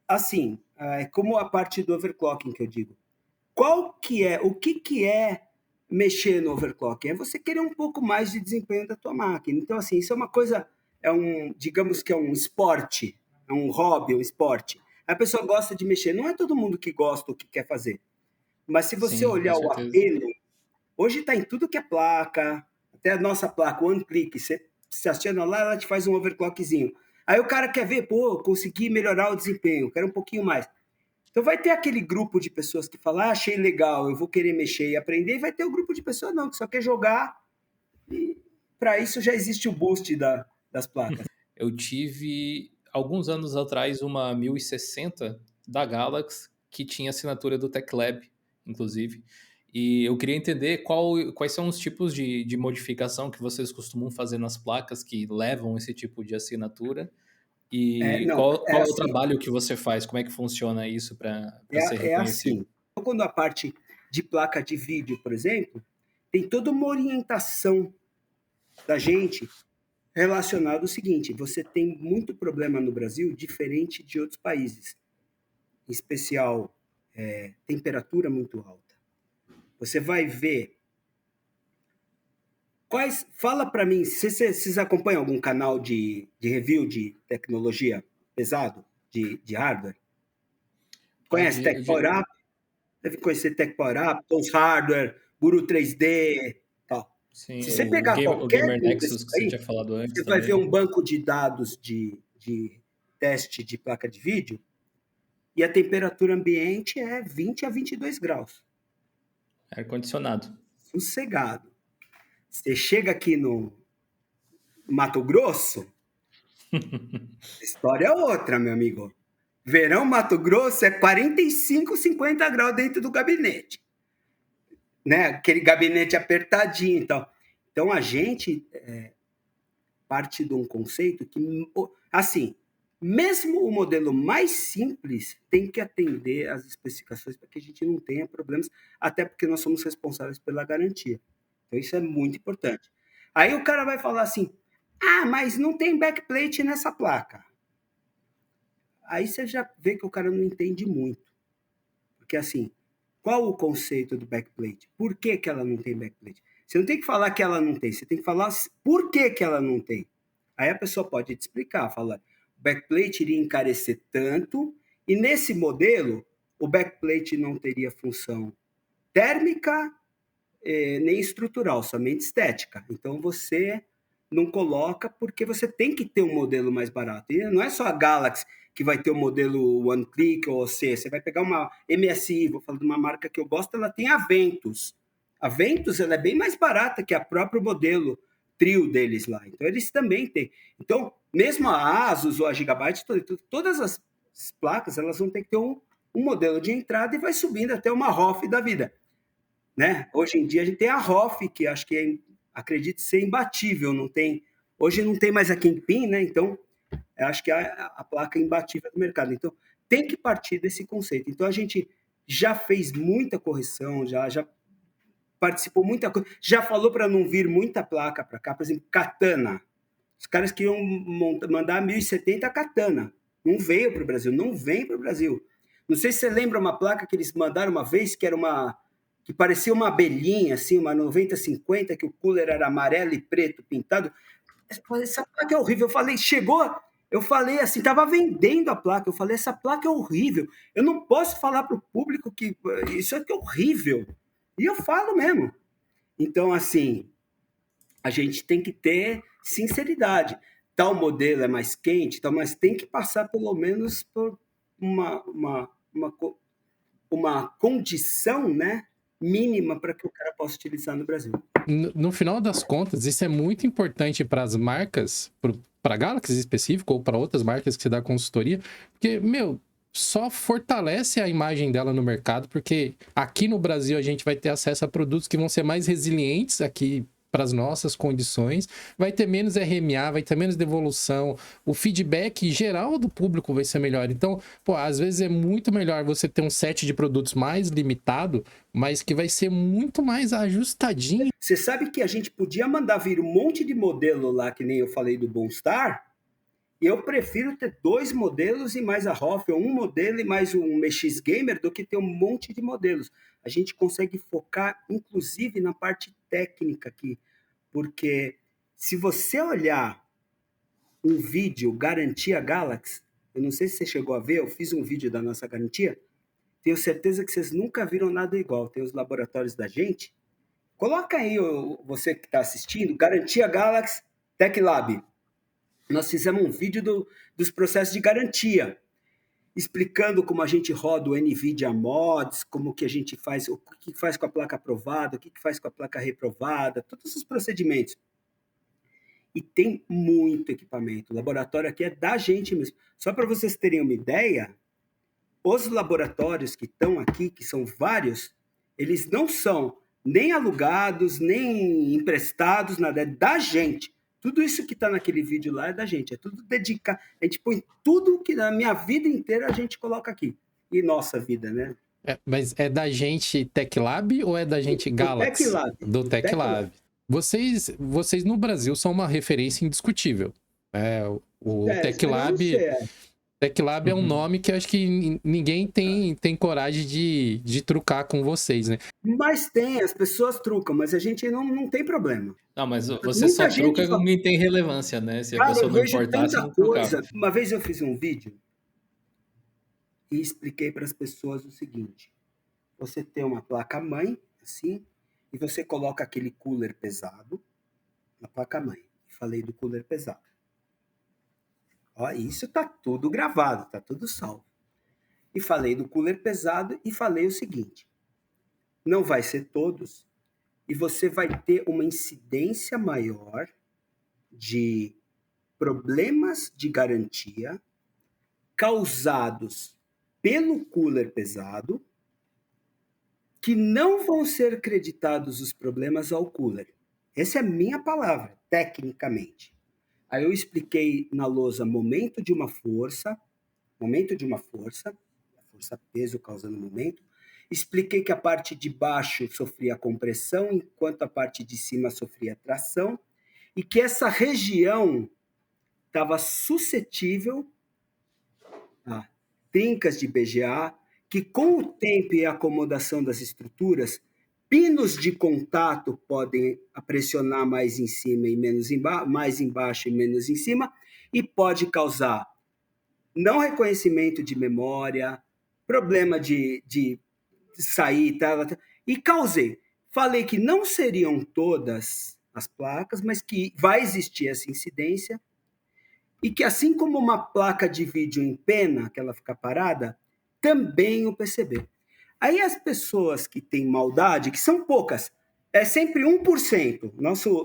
Assim, é como a parte do overclocking que eu digo. O que é mexer no overclocking? É você querer um pouco mais de desempenho da tua máquina. Então, assim, isso é uma coisa, digamos que é um esporte, é um hobby, um esporte. A pessoa gosta de mexer. Não é todo mundo que gosta ou que quer fazer. Mas se você Sim, com olhar o certeza. apelo, hoje está em tudo que é placa, até a nossa placa, o OneClick, você aciona lá, ela te faz um overclockzinho. Aí o cara quer ver, pô, consegui melhorar o desempenho, quero um pouquinho mais. Então vai ter aquele grupo de pessoas que falam, achei legal, eu vou querer mexer e aprender, e vai ter o grupo de pessoas não, que só quer jogar, e para isso já existe o boost das placas. Eu tive, alguns anos atrás, uma 1060 da Galaxy, que tinha assinatura do TechLab, inclusive. E eu queria entender quais são os tipos de modificação que vocês costumam fazer nas placas que levam esse tipo de assinatura. E Não, qual é o trabalho que você faz? Como é que funciona isso para ser é reconhecido? assim. Então, quando a parte de placa de vídeo, por exemplo, tem toda uma orientação da gente relacionado ao seguinte: você tem muito problema no Brasil, diferente de outros países, em especial temperatura muito alta. Você vai ver Fala para mim, vocês acompanham algum canal de review de tecnologia pesado, de hardware? Ah, Conhece Tech Power Up? Deve conhecer Tech Power Up, Tons Hardware, Guru 3D, tal. sim, Se você pegar o qualquer Gamer um Nexus desses que você aí, tinha falado você antes vai ver também. um banco de dados de de teste de placa de vídeo e a temperatura ambiente é 20 a 22 graus. Ar-condicionado. Sossegado. Você chega aqui no Mato Grosso, a história é outra, meu amigo. Verão Mato Grosso é 45, 50 graus dentro do gabinete. Né? Aquele gabinete apertadinho e tal. Então, a gente parte de um conceito que, assim, mesmo o modelo mais simples tem que atender às especificações para que a gente não tenha problemas, até porque nós somos responsáveis pela garantia. Então, isso é muito importante. Aí o cara vai falar assim, mas não tem backplate nessa placa. Aí você já vê que o cara não entende muito. Porque, assim, qual o conceito do backplate? Por que que ela não tem backplate? Você não tem que falar que ela não tem, você tem que falar por que que ela não tem. Aí a pessoa pode te explicar, falar, o backplate iria encarecer tanto, e nesse modelo, o backplate não teria função térmica, nem estrutural, somente estética. Então você não coloca porque você tem que ter um modelo mais barato. E não é só a Galaxy que vai ter o modelo One Click ou C. Você vai pegar uma MSI, vou falar de uma marca que eu gosto, ela tem a Ventus. A Ventus ela é bem mais barata que a próprio modelo Trio deles lá. Então eles também têm. Então, mesmo a Asus ou a Gigabyte, todas as placas elas vão ter que ter um modelo de entrada e vai subindo até uma ROF da vida. Né? Hoje em dia a gente tem a ROF, que acho que acredito ser imbatível, hoje não tem mais a Kingpin, né? Então acho que é a placa imbatível do mercado. Então tem que partir desse conceito. Então a gente já fez muita correção, já participou muita coisa, já falou para não vir muita placa para cá, por exemplo, Katana. Os caras queriam mandar 1070 Katana, não veio para o Brasil, não vem para o Brasil. Não sei se você lembra uma placa que eles mandaram uma vez, que parecia uma abelhinha, assim, uma 9050, que o cooler era amarelo e preto pintado. Essa placa é horrível. Eu falei assim, estava vendendo a placa. Eu falei, essa placa é horrível. Eu não posso falar para o público que isso aqui é horrível. E eu falo mesmo. Então, assim, a gente tem que ter sinceridade. Tal modelo é mais quente, mas tem que passar pelo menos por uma condição, né, mínima para que o cara possa utilizar no Brasil. No final das contas, isso é muito importante para as marcas, para a Galaxy específico, ou para outras marcas que você dá consultoria, porque, só fortalece a imagem dela no mercado, porque aqui no Brasil a gente vai ter acesso a produtos que vão ser mais resilientes aqui para as nossas condições, vai ter menos RMA, vai ter menos devolução, o feedback geral do público vai ser melhor. Então, às vezes é muito melhor você ter um set de produtos mais limitado, mas que vai ser muito mais ajustadinho. Você sabe que a gente podia mandar vir um monte de modelo lá, que nem eu falei do Bonstar, e eu prefiro ter 2 modelos e mais a ROF, ou um modelo e mais um MX Gamer, do que ter um monte de modelos. A gente consegue focar, inclusive, na parte técnica aqui, porque se você olhar um vídeo Garantia Galaxy, eu não sei se você chegou a ver, eu fiz um vídeo da nossa garantia, tenho certeza que vocês nunca viram nada igual. Tem os laboratórios da gente. Coloca aí, você que está assistindo, Garantia Galaxy Tech Lab. Nós fizemos um vídeo dos processos de garantia, explicando como a gente roda o NVIDIA Mods, como que a gente faz, o que faz com a placa aprovada, o que faz com a placa reprovada, todos os procedimentos. E tem muito equipamento. O laboratório aqui é da gente mesmo. Só para vocês terem uma ideia, os laboratórios que estão aqui, que são vários, eles não são nem alugados, nem emprestados, nada, é da gente. Tudo isso que está naquele vídeo lá é da gente, é tudo dedicado. A gente põe tudo que na minha vida inteira a gente coloca aqui. E nossa vida, né? Mas é da gente Tech Lab ou é da gente Galaxy? Do Tech Lab. Do Tech Lab. Vocês no Brasil são uma referência indiscutível. O Tech Lab... Tech Lab é um nome que eu acho que ninguém tem coragem de trucar com vocês, né? Mas as pessoas trucam, mas a gente não tem problema. Não, mas você só truca quando não tem relevância, né? Se a pessoa não importasse, não trucava. Uma vez eu fiz um vídeo e expliquei para as pessoas o seguinte: você tem uma placa-mãe, assim, e você coloca aquele cooler pesado na placa-mãe. Falei do cooler pesado. Ó, isso está tudo gravado, está tudo salvo. E falei do cooler pesado e falei o seguinte: não vai ser todos, e você vai ter uma incidência maior de problemas de garantia causados pelo cooler pesado, que não vão ser creditados os problemas ao cooler. Essa é a minha palavra, tecnicamente. Aí eu expliquei na lousa momento de uma força, força peso causando momento. Expliquei que a parte de baixo sofria compressão, enquanto a parte de cima sofria tração, e que essa região estava suscetível a trincas de BGA, que com o tempo e a acomodação das estruturas, pinos de contato podem pressionar mais em cima e menos mais embaixo e menos em cima, e pode causar não reconhecimento de memória, problema de sair, e causei. Falei que não seriam todas as placas, mas que vai existir essa incidência, e que assim como uma placa de vídeo empena, que ela fica parada, também o PCB. Aí as pessoas que têm maldade, que são poucas, é sempre 1%.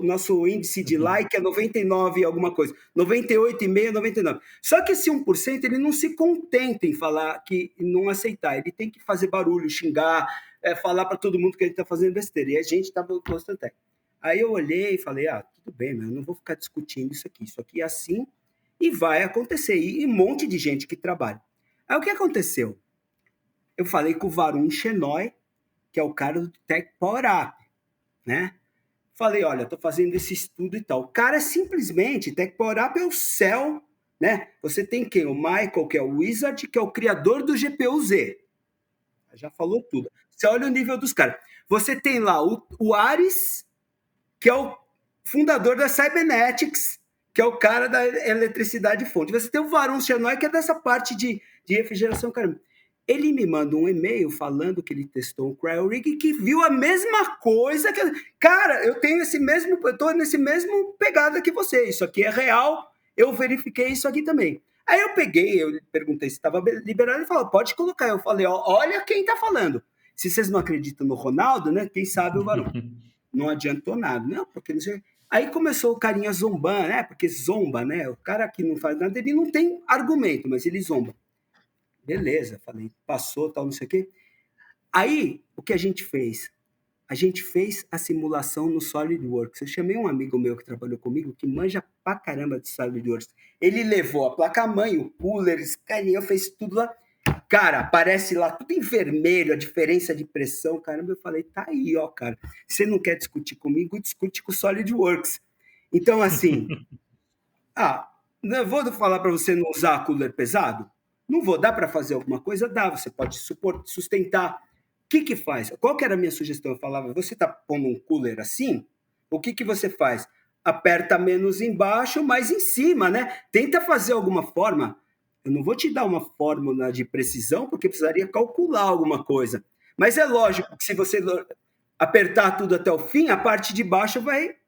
Nosso índice de like é 99 e alguma coisa. 98,5, 99. Só que esse 1%, ele não se contenta em falar que não aceitar. Ele tem que fazer barulho, xingar, falar para todo mundo que ele está fazendo besteira. E a gente está gostando até. Aí eu olhei e falei, tudo bem, mas eu não vou ficar discutindo isso aqui. Isso aqui é assim e vai acontecer. E um monte de gente que trabalha. Aí o que aconteceu? Eu falei com o Varun Shenoy, que é o cara do Tech Power Up, né? Falei, olha, estou fazendo esse estudo e tal. O cara simplesmente, Tech Power Up é o céu, né? Você tem quem? O Michael, que é o Wizard, que é o criador do GPU-Z. Já falou tudo. Você olha o nível dos caras. Você tem lá o Ares, que é o fundador da Cybernetics, que é o cara da eletricidade fonte. Você tem o Varun Shenoy, que é dessa parte de refrigeração, caramba. Ele me manda um e-mail falando que ele testou um CryoRig e que viu a mesma coisa. Cara, eu tô nesse mesmo pegada que você. Isso aqui é real, eu verifiquei isso aqui também. Aí eu perguntei se estava liberado, ele falou, pode colocar. Eu falei, olha quem está falando. Se vocês não acreditam no Ronaldo, né? Quem sabe o Varun. Não adiantou nada. Não, porque não sei. Aí começou o carinha zombando, né? Porque zomba, né? O cara que não faz nada, ele não tem argumento, mas ele zomba. Beleza, falei, passou, tal, não sei o quê. Aí, o que a gente fez? A gente fez a simulação no SolidWorks. Eu chamei um amigo meu que trabalhou comigo, que manja pra caramba de SolidWorks. Ele levou a placa-mãe, o cooler, escaneou, fez tudo lá. Cara, aparece lá tudo em vermelho, a diferença de pressão. Caramba, eu falei, tá aí, ó, cara. Você não quer discutir comigo? Discute com o SolidWorks. Então, assim, não vou falar para você não usar cooler pesado? Não vou, dá para fazer alguma coisa? Dá, você pode sustentar. O que faz? Qual que era a minha sugestão? Eu falava, você está pondo um cooler assim? O que você faz? Aperta menos embaixo, mais em cima, né? Tenta fazer alguma forma. Eu não vou te dar uma fórmula de precisão, porque precisaria calcular alguma coisa. Mas é lógico que se você apertar tudo até o fim, a parte de baixo vai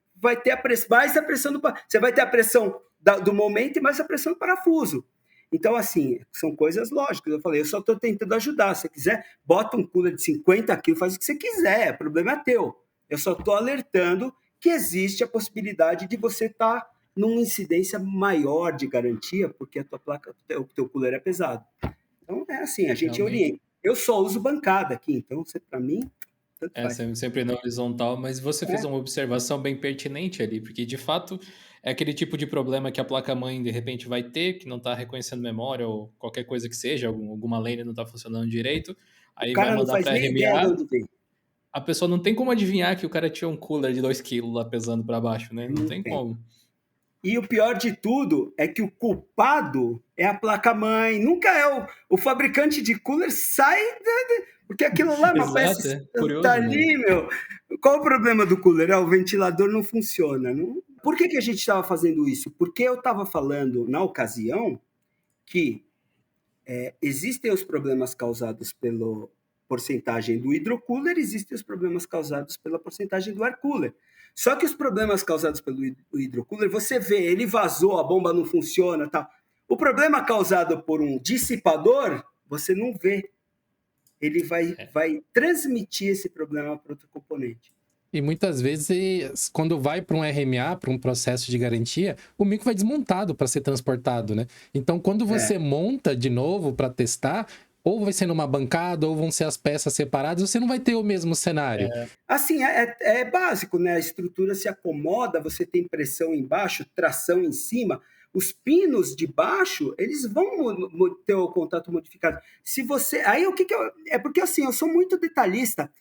ter mais a pressão você vai ter a pressão do momento e mais a pressão do parafuso. Então, assim, são coisas lógicas. Eu falei, eu só estou tentando ajudar. Se você quiser, bota um cooler de 50 quilos, faz o que você quiser, o problema é teu. Eu só estou alertando que existe a possibilidade de você estar numa incidência maior de garantia, porque a tua placa, o teu cooler é pesado. Então, é assim, a gente orienta. Eu só uso bancada aqui, então, para mim, tanto faz. Sempre na horizontal, mas você fez uma observação bem pertinente ali, porque, de fato, é aquele tipo de problema que a placa-mãe, de repente, vai ter, que não está reconhecendo memória ou qualquer coisa que seja, alguma lane não está funcionando direito, aí vai mandar para RMA. A pessoa não tem como adivinhar que o cara tinha um cooler de 2 kg lá pesando para baixo, né? Não tem como. E o pior de tudo é que o culpado é a placa-mãe, nunca é o fabricante de cooler, porque aquilo lá é uma peça tá ali, meu. Qual o problema do cooler? O ventilador não funciona. Não? Por que a gente estava fazendo isso? Porque eu estava falando, na ocasião, que existem os problemas causados pela porcentagem do hidrocooler, existem os problemas causados pela porcentagem do air cooler. Só que os problemas causados pelo hidrocooler, você vê, ele vazou, a bomba não funciona, tal. O problema causado por um dissipador, você não vê. Ele vai transmitir esse problema para outro componente. E muitas vezes, quando vai para um RMA, para um processo de garantia, o micro vai desmontado para ser transportado, né? Então, quando você monta de novo para testar, ou vai ser numa bancada, ou vão ser as peças separadas, você não vai ter o mesmo cenário. Assim, é básico, né? A estrutura se acomoda, você tem pressão embaixo, tração em cima. Os pinos de baixo, eles vão ter o contato modificado. Se você. Aí o que eu. É porque assim, eu sou muito detalhista.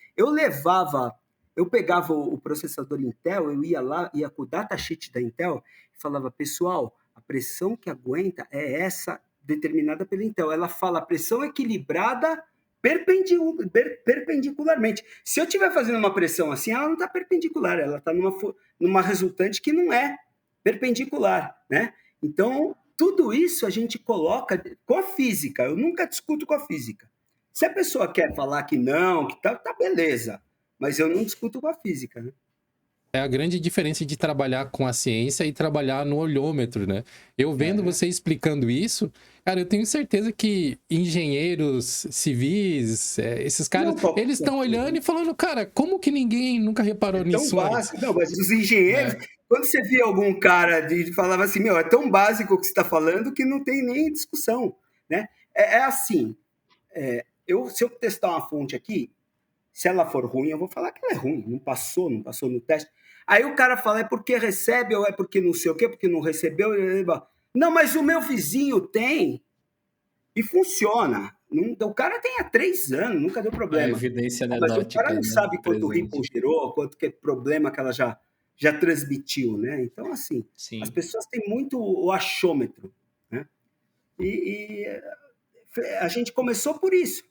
Eu pegava o processador Intel, eu ia lá, ia com o datasheet da Intel e falava, pessoal, a pressão que aguenta é essa determinada pela Intel. Ela fala pressão equilibrada perpendicularmente. Se eu estiver fazendo uma pressão assim, ela não está perpendicular, ela está numa resultante que não é perpendicular, né? Então, tudo isso a gente coloca com a física. Eu nunca discuto com a física. Se a pessoa quer falar que não, que tá beleza. Mas eu não discuto com a física, né? É a grande diferença de trabalhar com a ciência e trabalhar no olhômetro, né? Eu vendo você explicando isso, cara, eu tenho certeza que engenheiros civis, esses caras, eles estão olhando e falando, cara, como que ninguém nunca reparou nisso antes? Não, mas os engenheiros, quando você via algum cara falava assim, meu, é tão básico o que você está falando que não tem nem discussão, né? Assim, se eu testar uma fonte aqui, se ela for ruim, eu vou falar que ela é ruim, não passou no teste. Aí o cara fala, é porque recebe, ou é porque não sei o quê, porque não recebeu. Não, mas o meu vizinho tem e funciona. O cara tem há 3 anos, nunca deu problema. A evidência Mas o cara não sabe quanto presente. ripple gerou, quanto que é problema que ela já transmitiu, né? Então, assim, as pessoas têm muito o achômetro, né? E a gente começou por isso.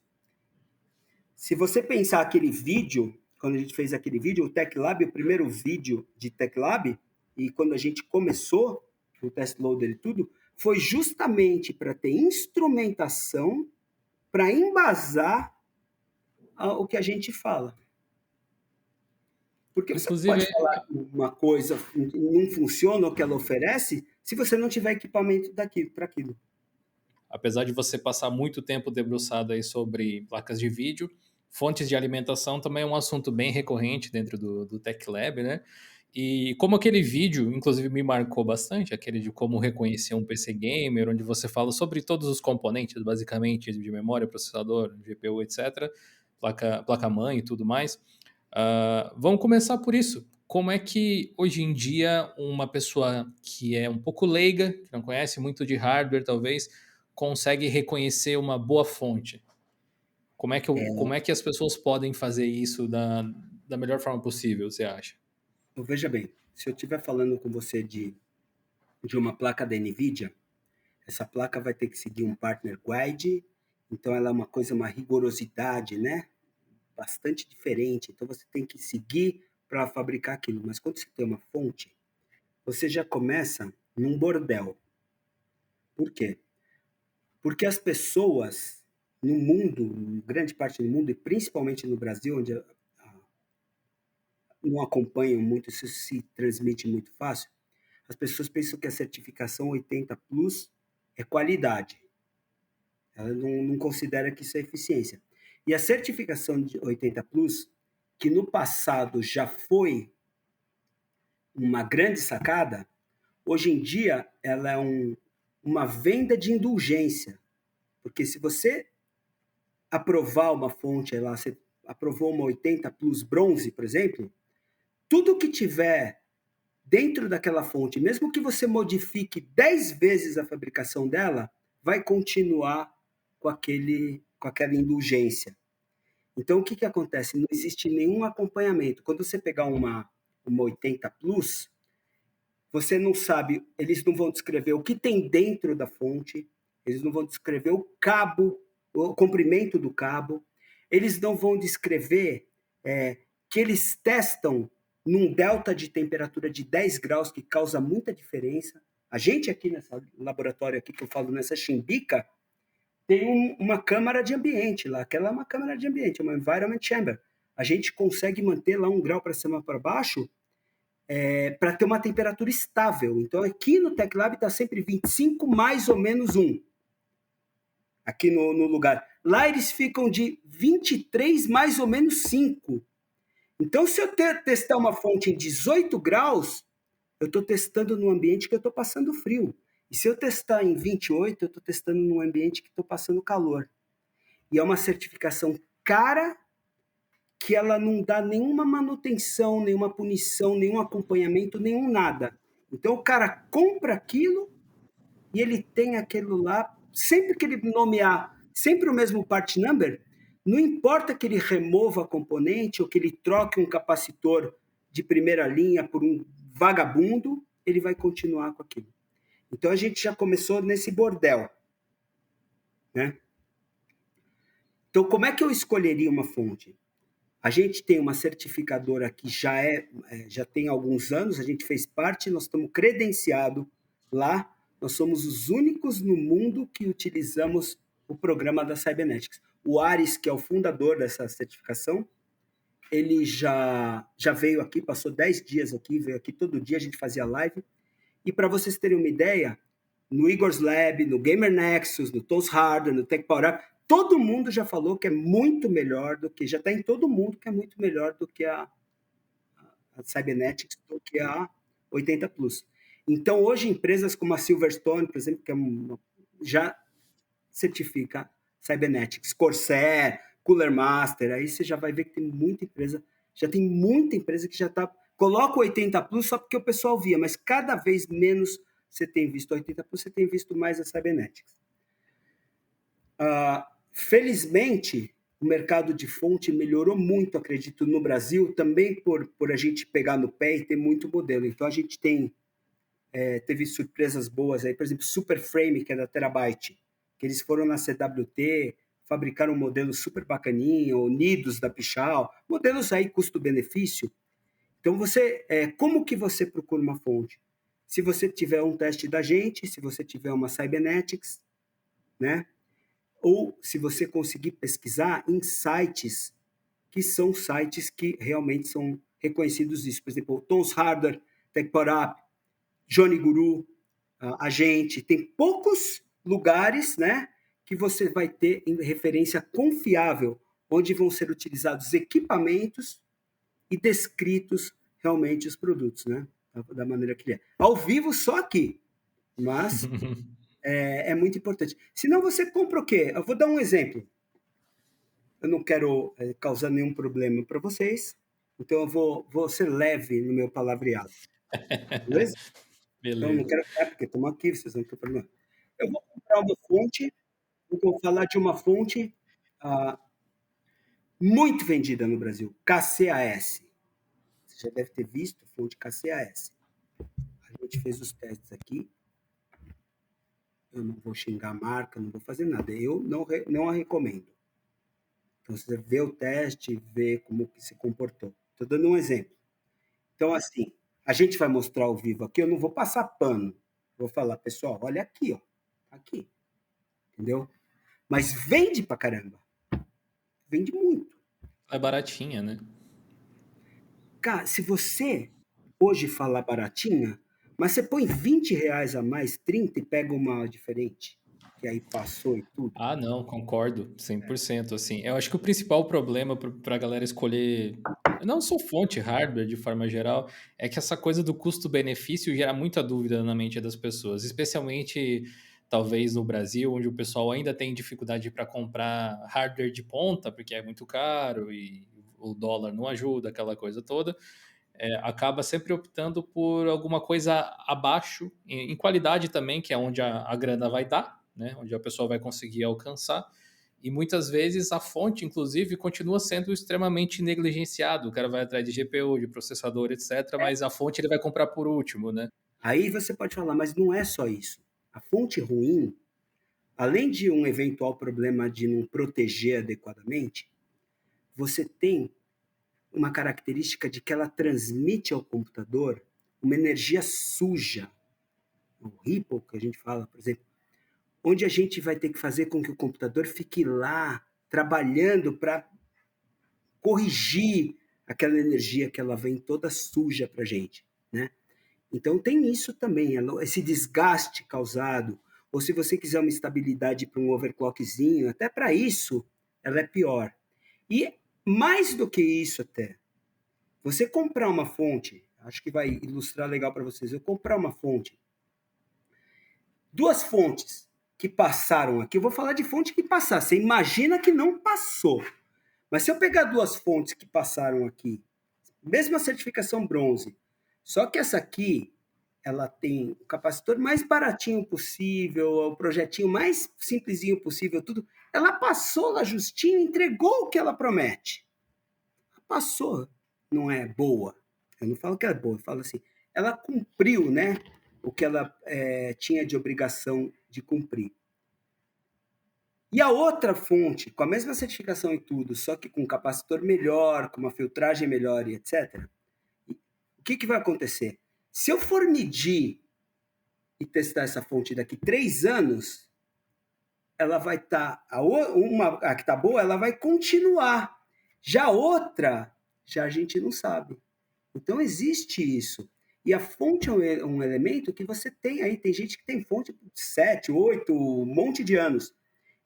Se você pensar aquele vídeo, quando a gente fez aquele vídeo, o TechLab, o primeiro vídeo de TechLab, e quando a gente começou o test loader e tudo, foi justamente para ter instrumentação para embasar o que a gente fala. Porque você pode falar uma coisa não funciona o que ela oferece se você não tiver equipamento para aquilo. Apesar de você passar muito tempo debruçado aí sobre placas de vídeo, fontes de alimentação também é um assunto bem recorrente dentro do TechLab, né? E como aquele vídeo, inclusive, me marcou bastante, aquele de como reconhecer um PC gamer, onde você fala sobre todos os componentes, basicamente, de memória, processador, GPU, etc., placa-mãe e tudo mais. Vamos começar por isso. Como é que, hoje em dia, uma pessoa que é um pouco leiga, que não conhece muito de hardware, talvez, consegue reconhecer uma boa fonte? Como é que as pessoas podem fazer isso da melhor forma possível, você acha? Então, veja bem, se eu estiver falando com você de uma placa da NVIDIA, essa placa vai ter que seguir um partner guide, então ela é uma rigorosidade, né? Bastante diferente, então você tem que seguir para fabricar aquilo. Mas quando você tem uma fonte, você já começa num bordel. Por quê? Porque as pessoas no mundo, em grande parte do mundo, e principalmente no Brasil, onde não acompanham muito, isso se transmite muito fácil, as pessoas pensam que a certificação 80 Plus é qualidade. Ela não considera que isso é eficiência. E a certificação de 80 Plus, que no passado já foi uma grande sacada, hoje em dia ela é uma venda de indulgência. Porque se você aprovar uma fonte, lá, você aprovou uma 80 Plus bronze, por exemplo, tudo que tiver dentro daquela fonte, mesmo que você modifique 10 vezes a fabricação dela, vai continuar com aquela indulgência. Então, o que acontece? Não existe nenhum acompanhamento. Quando você pegar uma 80 Plus, você não sabe, eles não vão descrever o que tem dentro da fonte, eles não vão descrever o cabo, o comprimento do cabo, eles não vão descrever que eles testam num delta de temperatura de 10 graus, que causa muita diferença. A gente aqui nesse laboratório aqui que eu falo, nessa Chimbica, tem uma câmara de ambiente lá. Aquela é uma câmara de ambiente, uma environment chamber. A gente consegue manter lá 1 grau para cima para baixo para ter uma temperatura estável. Então, aqui no TechLab está sempre 25 mais ou menos 1. Aqui no lugar. Lá eles ficam de 23 mais ou menos 5. Então, se eu testar uma fonte em 18 graus, eu estou testando num ambiente que eu estou passando frio. E se eu testar em 28, eu estou testando num ambiente que estou passando calor. E é uma certificação cara, que ela não dá nenhuma manutenção, nenhuma punição, nenhum acompanhamento, nenhum nada. Então, o cara compra aquilo e ele tem aquilo lá, sempre que ele nomear sempre o mesmo part number, não importa que ele remova a componente ou que ele troque um capacitor de primeira linha por um vagabundo, ele vai continuar com aquilo. Então, a gente já começou nesse bordel, né? Então, como é que eu escolheria uma fonte? A gente tem uma certificadora que já tem alguns anos, a gente fez parte, nós estamos credenciados lá, nós somos os únicos no mundo que utilizamos o programa da Cybernetics. O Ares, que é o fundador dessa certificação, ele já veio aqui, passou 10 dias aqui, veio aqui todo dia, a gente fazia live. E para vocês terem uma ideia, no Igor's Lab, no Gamer Nexus, no Tools Hardware, no Tech Power Up, todo mundo já falou que é muito melhor do que, já está em todo mundo que é muito melhor do que a Cybernetics, do que a 80 Plus. Então, hoje, empresas como a Silverstone, por exemplo, que já certifica Cybernetics, Corsair, Cooler Master, aí você já vai ver que tem muita empresa que já está... Coloca o 80 Plus só porque o pessoal via, mas cada vez menos você tem visto 80 Plus, você tem visto mais a Cybernetics. Felizmente, o mercado de fonte melhorou muito, acredito, no Brasil, também por a gente pegar no pé e ter muito modelo. Então, a gente teve surpresas boas aí, por exemplo, Superframe, que é da Terabyte, que eles foram na CWT, fabricaram um modelo super bacaninho, Unidos da Pichau, modelos aí custo-benefício. Então, como que você procura uma fonte? Se você tiver um teste da gente, se você tiver uma Cybernetics, né? Ou se você conseguir pesquisar em sites que são sites que realmente são reconhecidos isso. Por exemplo, Tools Hardware, Tech Power Up, Johnny Guru, a gente. Tem poucos lugares, né, que você vai ter em referência confiável, onde vão ser utilizados equipamentos e descritos realmente os produtos, né, da maneira que ele é. Ao vivo, só aqui, mas é muito importante. Senão você compra o quê? Eu vou dar um exemplo. Eu não quero causar nenhum problema para vocês, então eu vou ser leve no meu palavreado. Beleza? Então, não quero... porque estamos aqui, vocês não têm problema. Eu vou comprar uma fonte, vou falar de uma fonte muito vendida no Brasil, KCAS. Você já deve ter visto a fonte KCAS. A gente fez os testes aqui. Eu não vou xingar a marca, não vou fazer nada. Eu não a recomendo. Então, você vê o teste, vê como que se comportou. Estou dando um exemplo. Então, assim, a gente vai mostrar ao vivo aqui, eu não vou passar pano. Vou falar, pessoal, olha aqui, ó. Aqui. Entendeu? Mas vende pra caramba. Vende muito. É baratinha, né? Cara, se você hoje falar baratinha, mas você põe R$ 20 a mais, 30 e pega uma diferente, que aí passou e tudo. Ah, não, concordo 100%. Assim, eu acho que o principal problema para a galera escolher, não só fonte, hardware de forma geral, é que essa coisa do custo-benefício gera muita dúvida na mente das pessoas, especialmente talvez no Brasil, onde o pessoal ainda tem dificuldade para comprar hardware de ponta, porque é muito caro e o dólar não ajuda, aquela coisa toda. Acaba sempre optando por alguma coisa abaixo, em qualidade também, que é onde a grana vai dar, né? Onde a pessoa vai conseguir alcançar. E muitas vezes a fonte, inclusive, continua sendo extremamente negligenciado. O cara vai atrás de GPU, de processador, etc., mas a fonte ele vai comprar por último, né? Aí você pode falar, mas não é só isso. A fonte ruim, além de um eventual problema de não proteger adequadamente, você tem uma característica de que ela transmite ao computador uma energia suja. O Ripple, que a gente fala, por exemplo, onde a gente vai ter que fazer com que o computador fique lá, trabalhando para corrigir aquela energia que ela vem toda suja para a gente. né? Então tem isso também, esse desgaste causado, ou se você quiser uma estabilidade para um overclockzinho, até para isso ela é pior. E mais do que isso até, você comprar uma fonte, acho que vai ilustrar legal para vocês, eu comprar uma fonte, 2 fontes que passaram aqui, eu vou falar de fonte que passaram, você imagina que não passou, mas se eu pegar 2 fontes que passaram aqui, mesma certificação bronze, só que essa aqui, ela tem o capacitor mais baratinho possível, o projetinho mais simplesinho possível, tudo. Ela passou lá justinho, entregou o que ela promete. Passou, não é boa. Eu não falo que é boa, eu falo assim, ela cumpriu, né, o que ela tinha de obrigação de cumprir. E a outra fonte, com a mesma certificação e tudo, só que com um capacitor melhor, com uma filtragem melhor e etc., o que vai acontecer? Se eu for medir e testar essa fonte daqui 3 anos, ela vai estar... a que está boa, ela vai continuar. Já a outra, já a gente não sabe. Então, existe isso. E a fonte é um elemento que você tem aí. Tem gente que tem fonte de 7, 8, um monte de anos.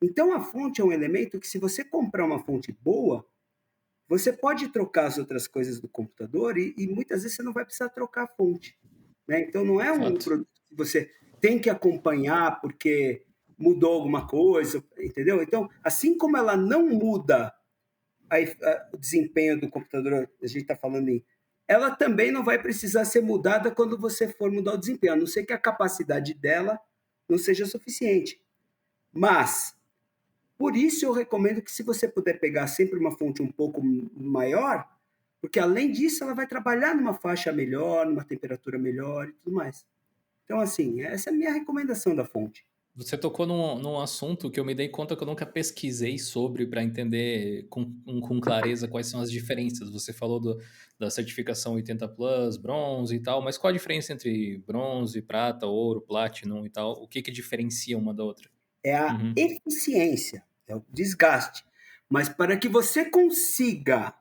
Então, a fonte é um elemento que, se você comprar uma fonte boa, você pode trocar as outras coisas do computador e muitas vezes você não vai precisar trocar a fonte, né? Então, não é um produto que você tem que acompanhar porque mudou alguma coisa, entendeu? Então, assim como ela não muda o desempenho do computador, a gente está falando em... ela também não vai precisar ser mudada quando você for mudar o desempenho, a não ser que a capacidade dela não seja suficiente. Mas... por isso eu recomendo que, se você puder pegar sempre uma fonte um pouco maior, porque além disso ela vai trabalhar numa faixa melhor, numa temperatura melhor e tudo mais. Então, assim, essa é a minha recomendação da fonte. Você tocou num assunto que eu me dei conta que eu nunca pesquisei sobre para entender com clareza quais são as diferenças. Você falou da certificação 80 Plus, bronze e tal, mas qual a diferença entre bronze, prata, ouro, platinum e tal? O que diferencia uma da outra? É a eficiência, é o desgaste. Mas para que você consiga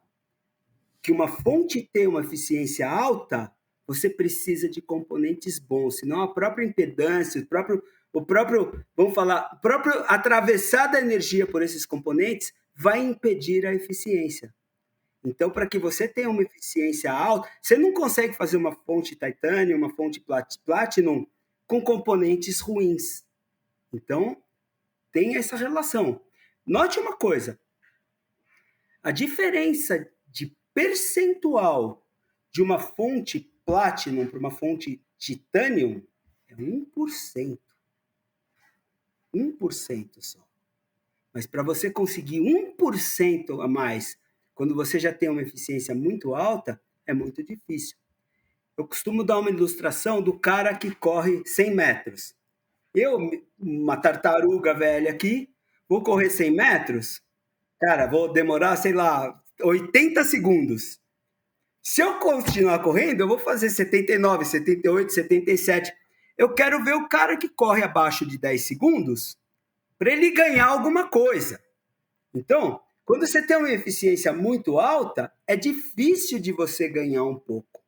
que uma fonte tenha uma eficiência alta, você precisa de componentes bons, senão a própria impedância, o próprio, vamos falar, o próprio atravessar da energia por esses componentes vai impedir a eficiência. Então, para que você tenha uma eficiência alta, você não consegue fazer uma fonte titânio, uma fonte platinum com componentes ruins. Então, tem essa relação. Note uma coisa, a diferença de percentual de uma fonte platinum para uma fonte titanium é 1%. 1% só. Mas para você conseguir 1% a mais, quando você já tem uma eficiência muito alta, é muito difícil. Eu costumo dar uma ilustração do cara que corre 100 metros. Eu, uma tartaruga velha aqui, vou correr 100 metros, cara, vou demorar, sei lá, 80 segundos. Se eu continuar correndo, eu vou fazer 79, 78, 77. Eu quero ver o cara que corre abaixo de 10 segundos para ele ganhar alguma coisa. Então, quando você tem uma eficiência muito alta, é difícil de você ganhar um pouco.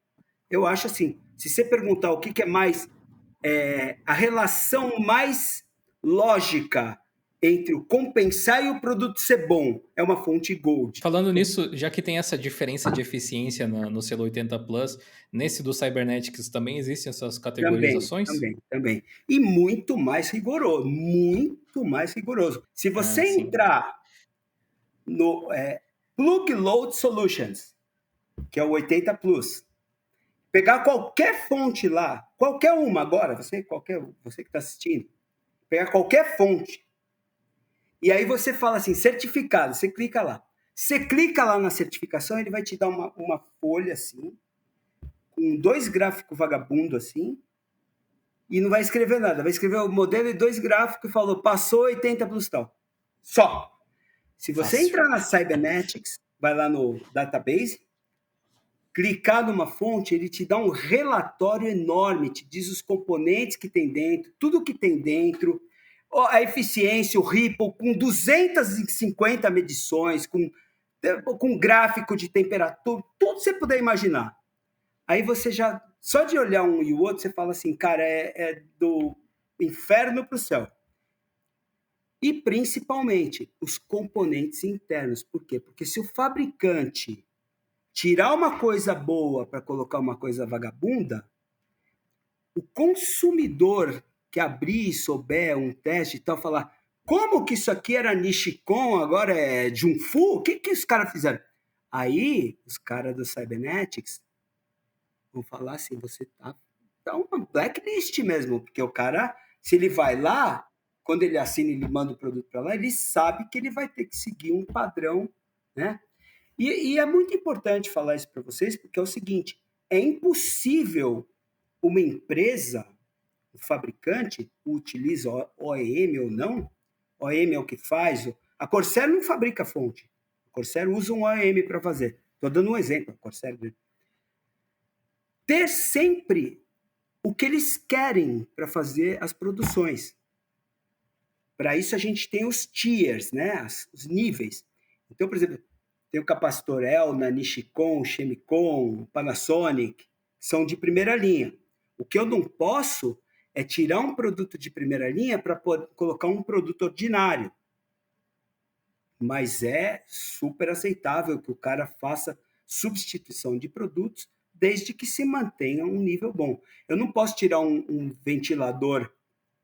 Eu acho assim, se você perguntar o que é mais... a relação mais lógica entre o compensar e o produto ser bom é uma fonte Gold. Falando nisso, já que tem essa diferença de eficiência no selo 80 Plus, nesse do Cybernetics também existem essas categorizações? Também. E muito mais rigoroso, muito mais rigoroso. Se você entrar no Plug Load Solutions, que é o 80 Plus, pegar qualquer fonte lá, qualquer uma agora, você que está assistindo, pegar qualquer fonte, e aí você fala assim, certificado, você clica lá. Você clica lá na certificação, ele vai te dar uma folha assim, com 2 gráficos vagabundo assim, e não vai escrever nada, vai escrever o modelo e 2 gráficos e falou, passou 80 plus tal. Só. Se você entrar na Cybernetics, vai lá no database, clicar numa fonte, ele te dá um relatório enorme, te diz os componentes que tem dentro, tudo que tem dentro, a eficiência, o Ripple, com 250 medições, com gráfico de temperatura, tudo que você puder imaginar. Aí você já Só de olhar um e o outro, você fala assim, cara, é do inferno para o céu. E, principalmente, os componentes internos. Por quê? Porque se o fabricante tirar uma coisa boa para colocar uma coisa vagabunda, o consumidor que abrir e souber um teste e tal, falar como que isso aqui era Nishikon, agora é Junfu? O que os caras fizeram? Aí, os caras do Cybernetics vão falar assim, você tá uma blacklist mesmo, porque o cara, se ele vai lá, quando ele assina e ele manda o produto para lá, ele sabe que ele vai ter que seguir um padrão, né? E é muito importante falar isso para vocês, porque é o seguinte, é impossível uma empresa, o fabricante, utiliza OEM ou não, OEM é o que faz, a Corsair não fabrica fonte, a Corsair usa um OEM para fazer. Estou dando um exemplo, a Corsair. Ter sempre o que eles querem para fazer as produções. Para isso a gente tem os tiers, né? Os níveis. Então, por exemplo, tem o capacitor Elna, Nishikon, Chemicon, Panasonic, que são de primeira linha. O que eu não posso é tirar um produto de primeira linha para colocar um produto ordinário. Mas é super aceitável que o cara faça substituição de produtos desde que se mantenha um nível bom. Eu não posso tirar um ventilador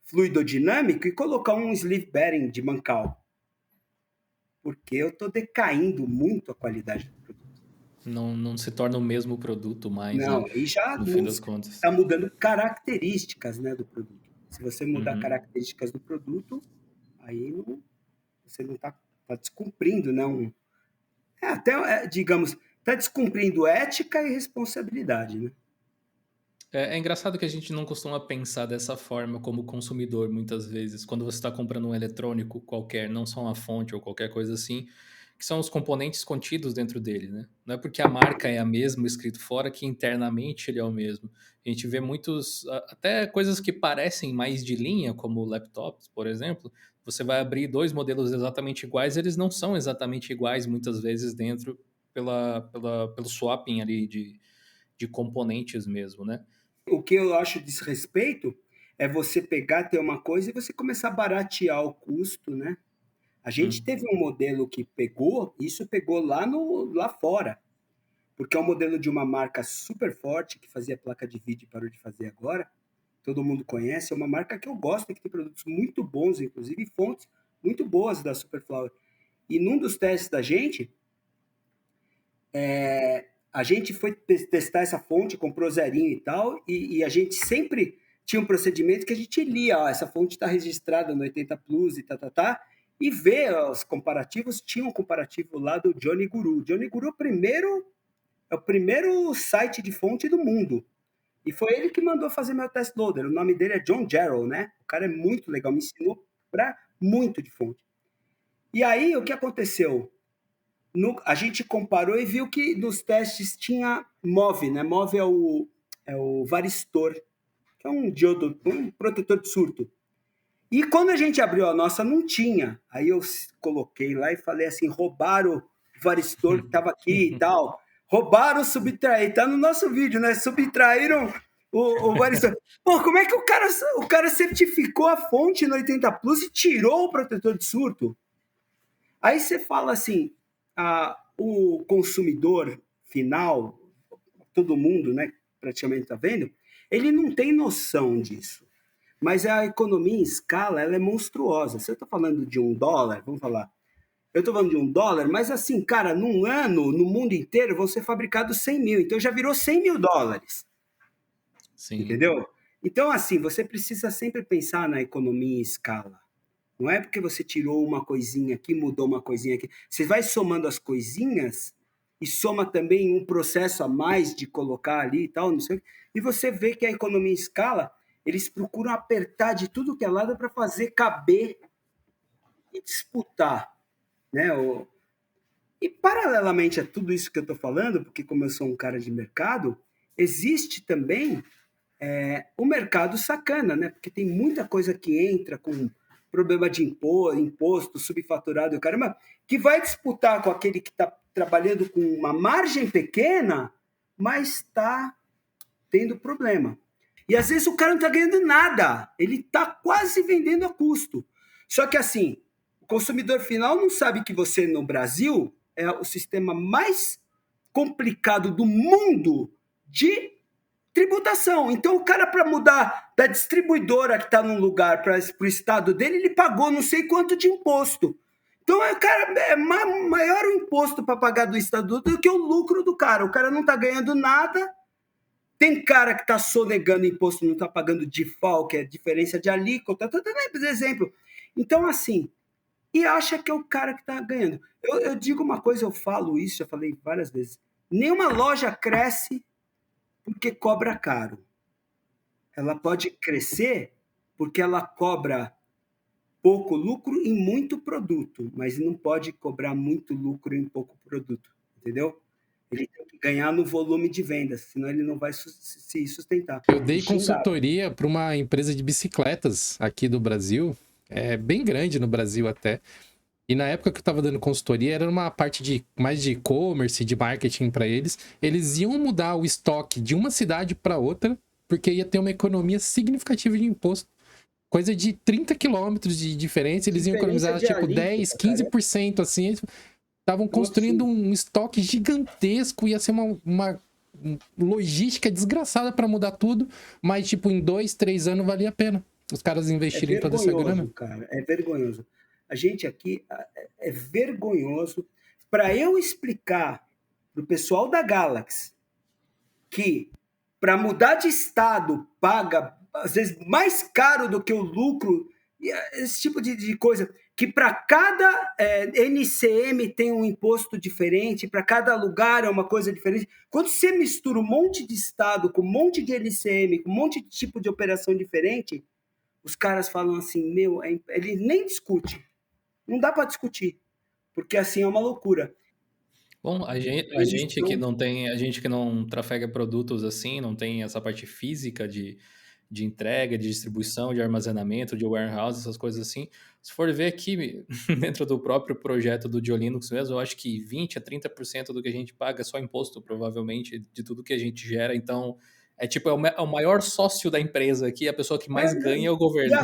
fluidodinâmico e colocar um sleeve bearing de Mancal, porque eu estou decaindo muito a qualidade do produto. Não se torna o mesmo produto mais, Não, né? aí já No fim das contas. está mudando características, né, do produto. Se você mudar características do produto, aí você não está descumprindo, né? Digamos, está descumprindo ética e responsabilidade, né? É engraçado que a gente não costuma pensar dessa forma como consumidor, muitas vezes. Quando você está comprando um eletrônico qualquer, não só uma fonte ou qualquer coisa assim, que são os componentes contidos dentro dele, né? Não é porque a marca é a mesma escrito fora que internamente ele é o mesmo. A gente vê muitos, até coisas que parecem mais de linha, como laptops, por exemplo. Você vai abrir dois modelos exatamente iguais, eles não são exatamente iguais muitas vezes dentro pelo swapping ali de componentes mesmo, né? O que eu acho desrespeito é você pegar, ter uma coisa e você começar a baratear o custo, né? A gente teve um modelo que isso pegou lá fora, porque é um modelo de uma marca super forte que fazia placa de vídeo e parou de fazer agora. Todo mundo conhece, é uma marca que eu gosto, que tem produtos muito bons, inclusive fontes muito boas da Superflower. E num dos testes da gente, a gente foi testar essa fonte, comprou zerinho e tal, e a gente sempre tinha um procedimento que a gente lia, essa fonte está registrada no 80 Plus e e ver os comparativos. Tinha um comparativo lá do Johnny Guru. Johnny Guru é o primeiro site de fonte do mundo. E foi ele que mandou fazer meu test loader. O nome dele é John Jarrell, né? O cara é muito legal, me ensinou para muito de fonte. E aí, o que aconteceu? A gente comparou e viu que nos testes tinha MOV, né? MOV é o varistor, que é um diodo, um protetor de surto. E quando a gente abriu a nossa, não tinha. Aí eu coloquei lá e falei assim, roubaram o varistor que estava aqui e tal. Roubaram, subtraíram. Tá no nosso vídeo, né? Subtraíram o varistor. Pô, como é que o cara certificou a fonte no 80 Plus e tirou o protetor de surto? Aí você fala assim, o consumidor final, todo mundo, né, praticamente está vendo, ele não tem noção disso. Mas a economia em escala, ela é monstruosa. Se eu estou falando de $1, vamos falar, eu estou falando de $1, mas assim, cara, num ano, no mundo inteiro, vão ser fabricados 100 mil. Então já virou $100 mil. Sim. Entendeu? Então, assim, você precisa sempre pensar na economia em escala. Não é porque você tirou uma coisinha aqui, mudou uma coisinha aqui. Você vai somando as coisinhas e soma também um processo a mais de colocar ali e tal, não sei o quê. E você vê que a economia em escala, eles procuram apertar de tudo que é lado para fazer caber e disputar, né? E paralelamente a tudo isso que eu estou falando, porque como eu sou um cara de mercado, existe também o mercado sacana, né? Porque tem muita coisa que entra com problema de imposto, subfaturado, caramba, que vai disputar com aquele que está trabalhando com uma margem pequena, mas está tendo problema. E às vezes o cara não está ganhando nada, ele está quase vendendo a custo. Só que assim, o consumidor final não sabe que você no Brasil é o sistema mais complicado do mundo de tributação. Então, o cara, para mudar da distribuidora que está num lugar para o estado dele, ele pagou não sei quanto de imposto. Então, cara, é maior o imposto para pagar do estado do que o lucro do cara. O cara não está ganhando nada. Tem cara que está sonegando imposto, não está pagando DIFAL, que é diferença de alíquota. Estou dando exemplo. Então, assim, e acha que é o cara que está ganhando. Eu digo uma coisa, eu falo isso, já falei várias vezes. Nenhuma loja cresce porque cobra caro. Ela pode crescer porque ela cobra pouco lucro em muito produto, mas não pode cobrar muito lucro em pouco produto, entendeu? Ele tem que ganhar no volume de vendas, senão ele não vai se sustentar. Eu dei consultoria para uma empresa de bicicletas aqui do Brasil, bem grande no Brasil até. E na época que eu tava dando consultoria, era uma parte mais de e-commerce, de marketing para eles. Eles iam mudar o estoque de uma cidade para outra, porque ia ter uma economia significativa de imposto. Coisa de 30 quilômetros de diferença, eles iam economizar tipo 10, 15%, assim. Eles estavam construindo um estoque gigantesco, ia ser uma logística desgraçada para mudar tudo, mas tipo em 2, 3 anos valia a pena os caras investirem toda essa grana. Cara, é vergonhoso. A gente aqui é vergonhoso. Para eu explicar para o pessoal da Galaxy que para mudar de estado paga às vezes mais caro do que o lucro, esse tipo de coisa, que para cada NCM tem um imposto diferente, para cada lugar é uma coisa diferente. Quando você mistura um monte de estado com um monte de NCM, com um monte de tipo de operação diferente, os caras falam assim, ele nem discute. Não dá para discutir, porque assim é uma loucura. Bom, a gente que não tem, a gente que não trafega produtos assim, não tem essa parte física de entrega, de distribuição, de armazenamento, de warehouse, essas coisas assim. Se for ver aqui, dentro do próprio projeto do Diolinux mesmo, eu acho que 20 a 30% do que a gente paga é só imposto, provavelmente, de tudo que a gente gera. Então, é o maior sócio da empresa aqui, a pessoa que mais ganha é o governo.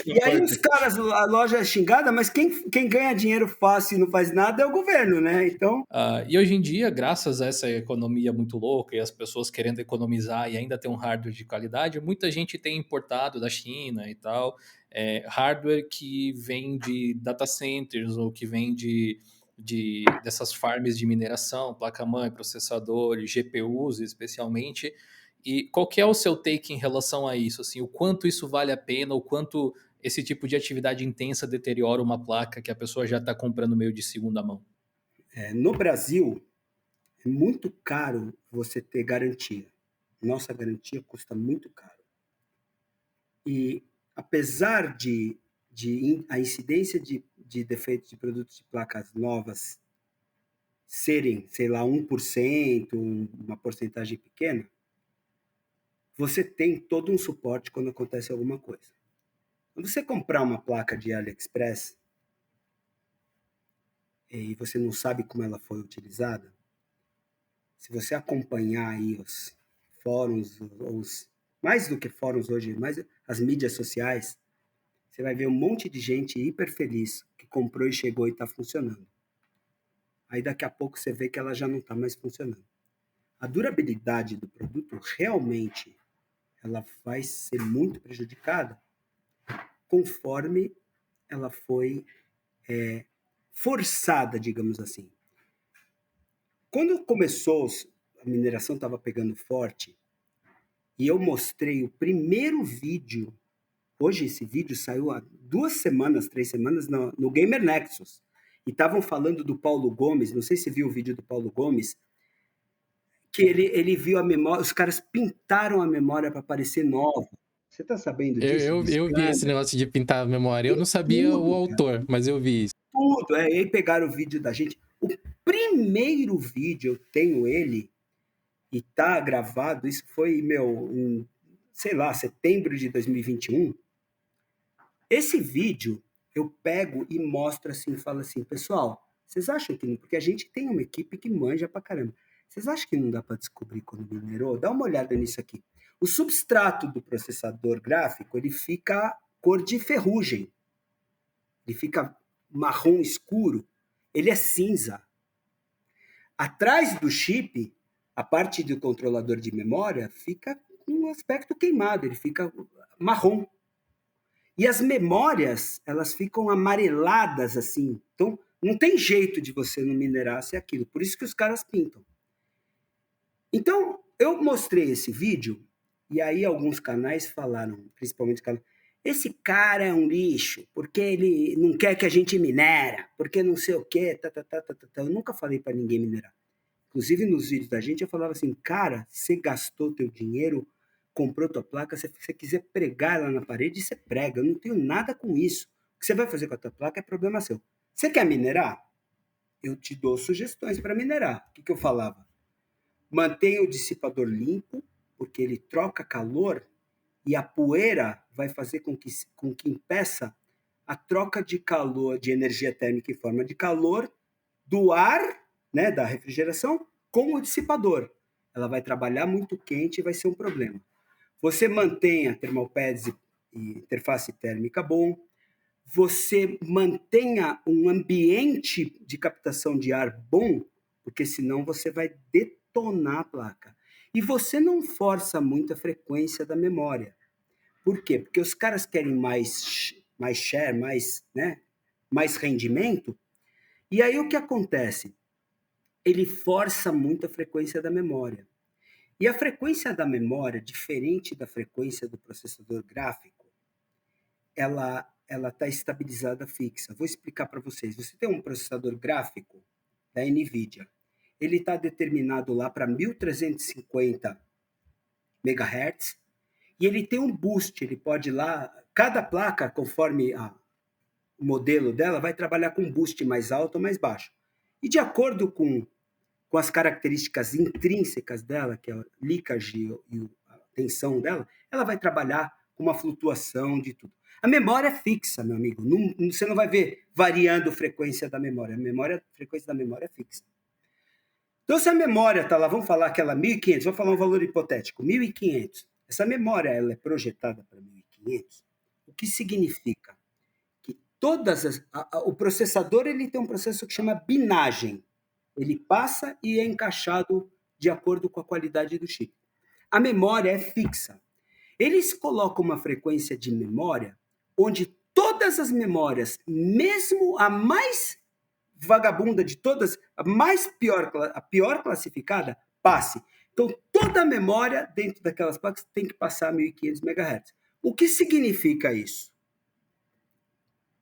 E aí os caras, a loja é xingada, mas quem ganha dinheiro fácil e não faz nada é o governo, né? Então... e hoje em dia, graças a essa economia muito louca e as pessoas querendo economizar e ainda ter um hardware de qualidade, muita gente tem importado da China e tal, hardware que vem de data centers ou que vem dessas farms de mineração, placa-mãe, processadores, GPUs especialmente. E qual que é o seu take em relação a isso? Assim, o quanto isso vale a pena, o quanto esse tipo de atividade intensa deteriora uma placa que a pessoa já está comprando meio de segunda mão? No Brasil, é muito caro você ter garantia. Nossa garantia custa muito caro. E apesar de a incidência de defeitos de produtos de placas novas serem, sei lá, 1%, uma porcentagem pequena, você tem todo um suporte quando acontece alguma coisa. Quando você comprar uma placa de AliExpress e você não sabe como ela foi utilizada, se você acompanhar aí os fóruns, mais do que fóruns hoje, mais as mídias sociais, você vai ver um monte de gente hiper feliz que comprou e chegou e está funcionando. Aí daqui a pouco você vê que ela já não está mais funcionando. A durabilidade do produto realmente ela vai ser muito prejudicada conforme ela foi forçada, digamos assim. Quando começou, a mineração estava pegando forte, e eu mostrei o primeiro vídeo, hoje esse vídeo saiu há 2 semanas, 3 semanas, no Gamer Nexus, e estavam falando do Paulo Gomes, não sei se viu o vídeo do Paulo Gomes, que ele viu a memória, os caras pintaram a memória para parecer nova. Você tá sabendo disso? Eu vi esse negócio de pintar a memória. Eu não sabia o autor, mas eu vi isso. Tudo. E aí pegaram o vídeo da gente. O primeiro vídeo, eu tenho ele, e tá gravado, isso foi, em, sei lá, setembro de 2021. Esse vídeo, eu pego e mostro assim, falo assim, pessoal, vocês acham que não? Porque a gente tem uma equipe que manja pra caramba. Vocês acham que não dá para descobrir quando minerou? Dá uma olhada nisso aqui. O substrato do processador gráfico, ele fica cor de ferrugem. Ele fica marrom escuro. Ele é cinza. Atrás do chip, a parte do controlador de memória fica com um aspecto queimado, ele fica marrom. E as memórias, elas ficam amareladas assim. Então, não tem jeito de você não minerar se é aquilo. Por isso que os caras pintam. Então, eu mostrei esse vídeo e aí alguns canais falaram, principalmente canais, esse cara é um lixo, porque ele não quer que a gente minera, porque não sei o quê, Eu nunca falei para ninguém minerar. Inclusive, nos vídeos da gente, eu falava assim, cara, você gastou teu dinheiro, comprou tua placa, se você quiser pregar ela na parede, você prega. Eu não tenho nada com isso. O que você vai fazer com a tua placa é problema seu. Você quer minerar? Eu te dou sugestões para minerar. O que eu falava? Mantenha o dissipador limpo, porque ele troca calor e a poeira vai fazer com que impeça a troca de calor, de energia térmica em forma de calor, do ar, né, da refrigeração, com o dissipador. Ela vai trabalhar muito quente e vai ser um problema. Você mantenha thermal pads e interface térmica bom, você mantenha um ambiente de captação de ar bom, porque senão você vai detonar a placa. E você não força muito a frequência da memória. Por quê? Porque os caras querem mais share, mais rendimento. E aí o que acontece? Ele força muito a frequência da memória. E a frequência da memória, diferente da frequência do processador gráfico, ela está estabilizada fixa. Vou explicar para vocês. Você tem um processador gráfico da NVIDIA. Ele está determinado lá para 1350 MHz e ele tem um boost. Ele pode ir lá, cada placa, conforme o modelo dela, vai trabalhar com um boost mais alto ou mais baixo. E de acordo com as características intrínsecas dela, que é a leakage e a tensão dela, ela vai trabalhar com uma flutuação de tudo. A memória é fixa, meu amigo. Você não vai ver variando a frequência da memória. A frequência da memória é fixa. Então, se a memória está lá, vamos falar aquela 1.500, vou falar um valor hipotético, 1.500. Essa memória ela é projetada para 1.500. O que significa? Que o processador ele tem um processo que chama binagem. Ele passa e é encaixado de acordo com a qualidade do chip. A memória é fixa. Eles colocam uma frequência de memória onde todas as memórias, mesmo a mais vagabunda de todas, a pior classificada, passe. Então, toda a memória dentro daquelas placas tem que passar 1.500 MHz. O que significa isso?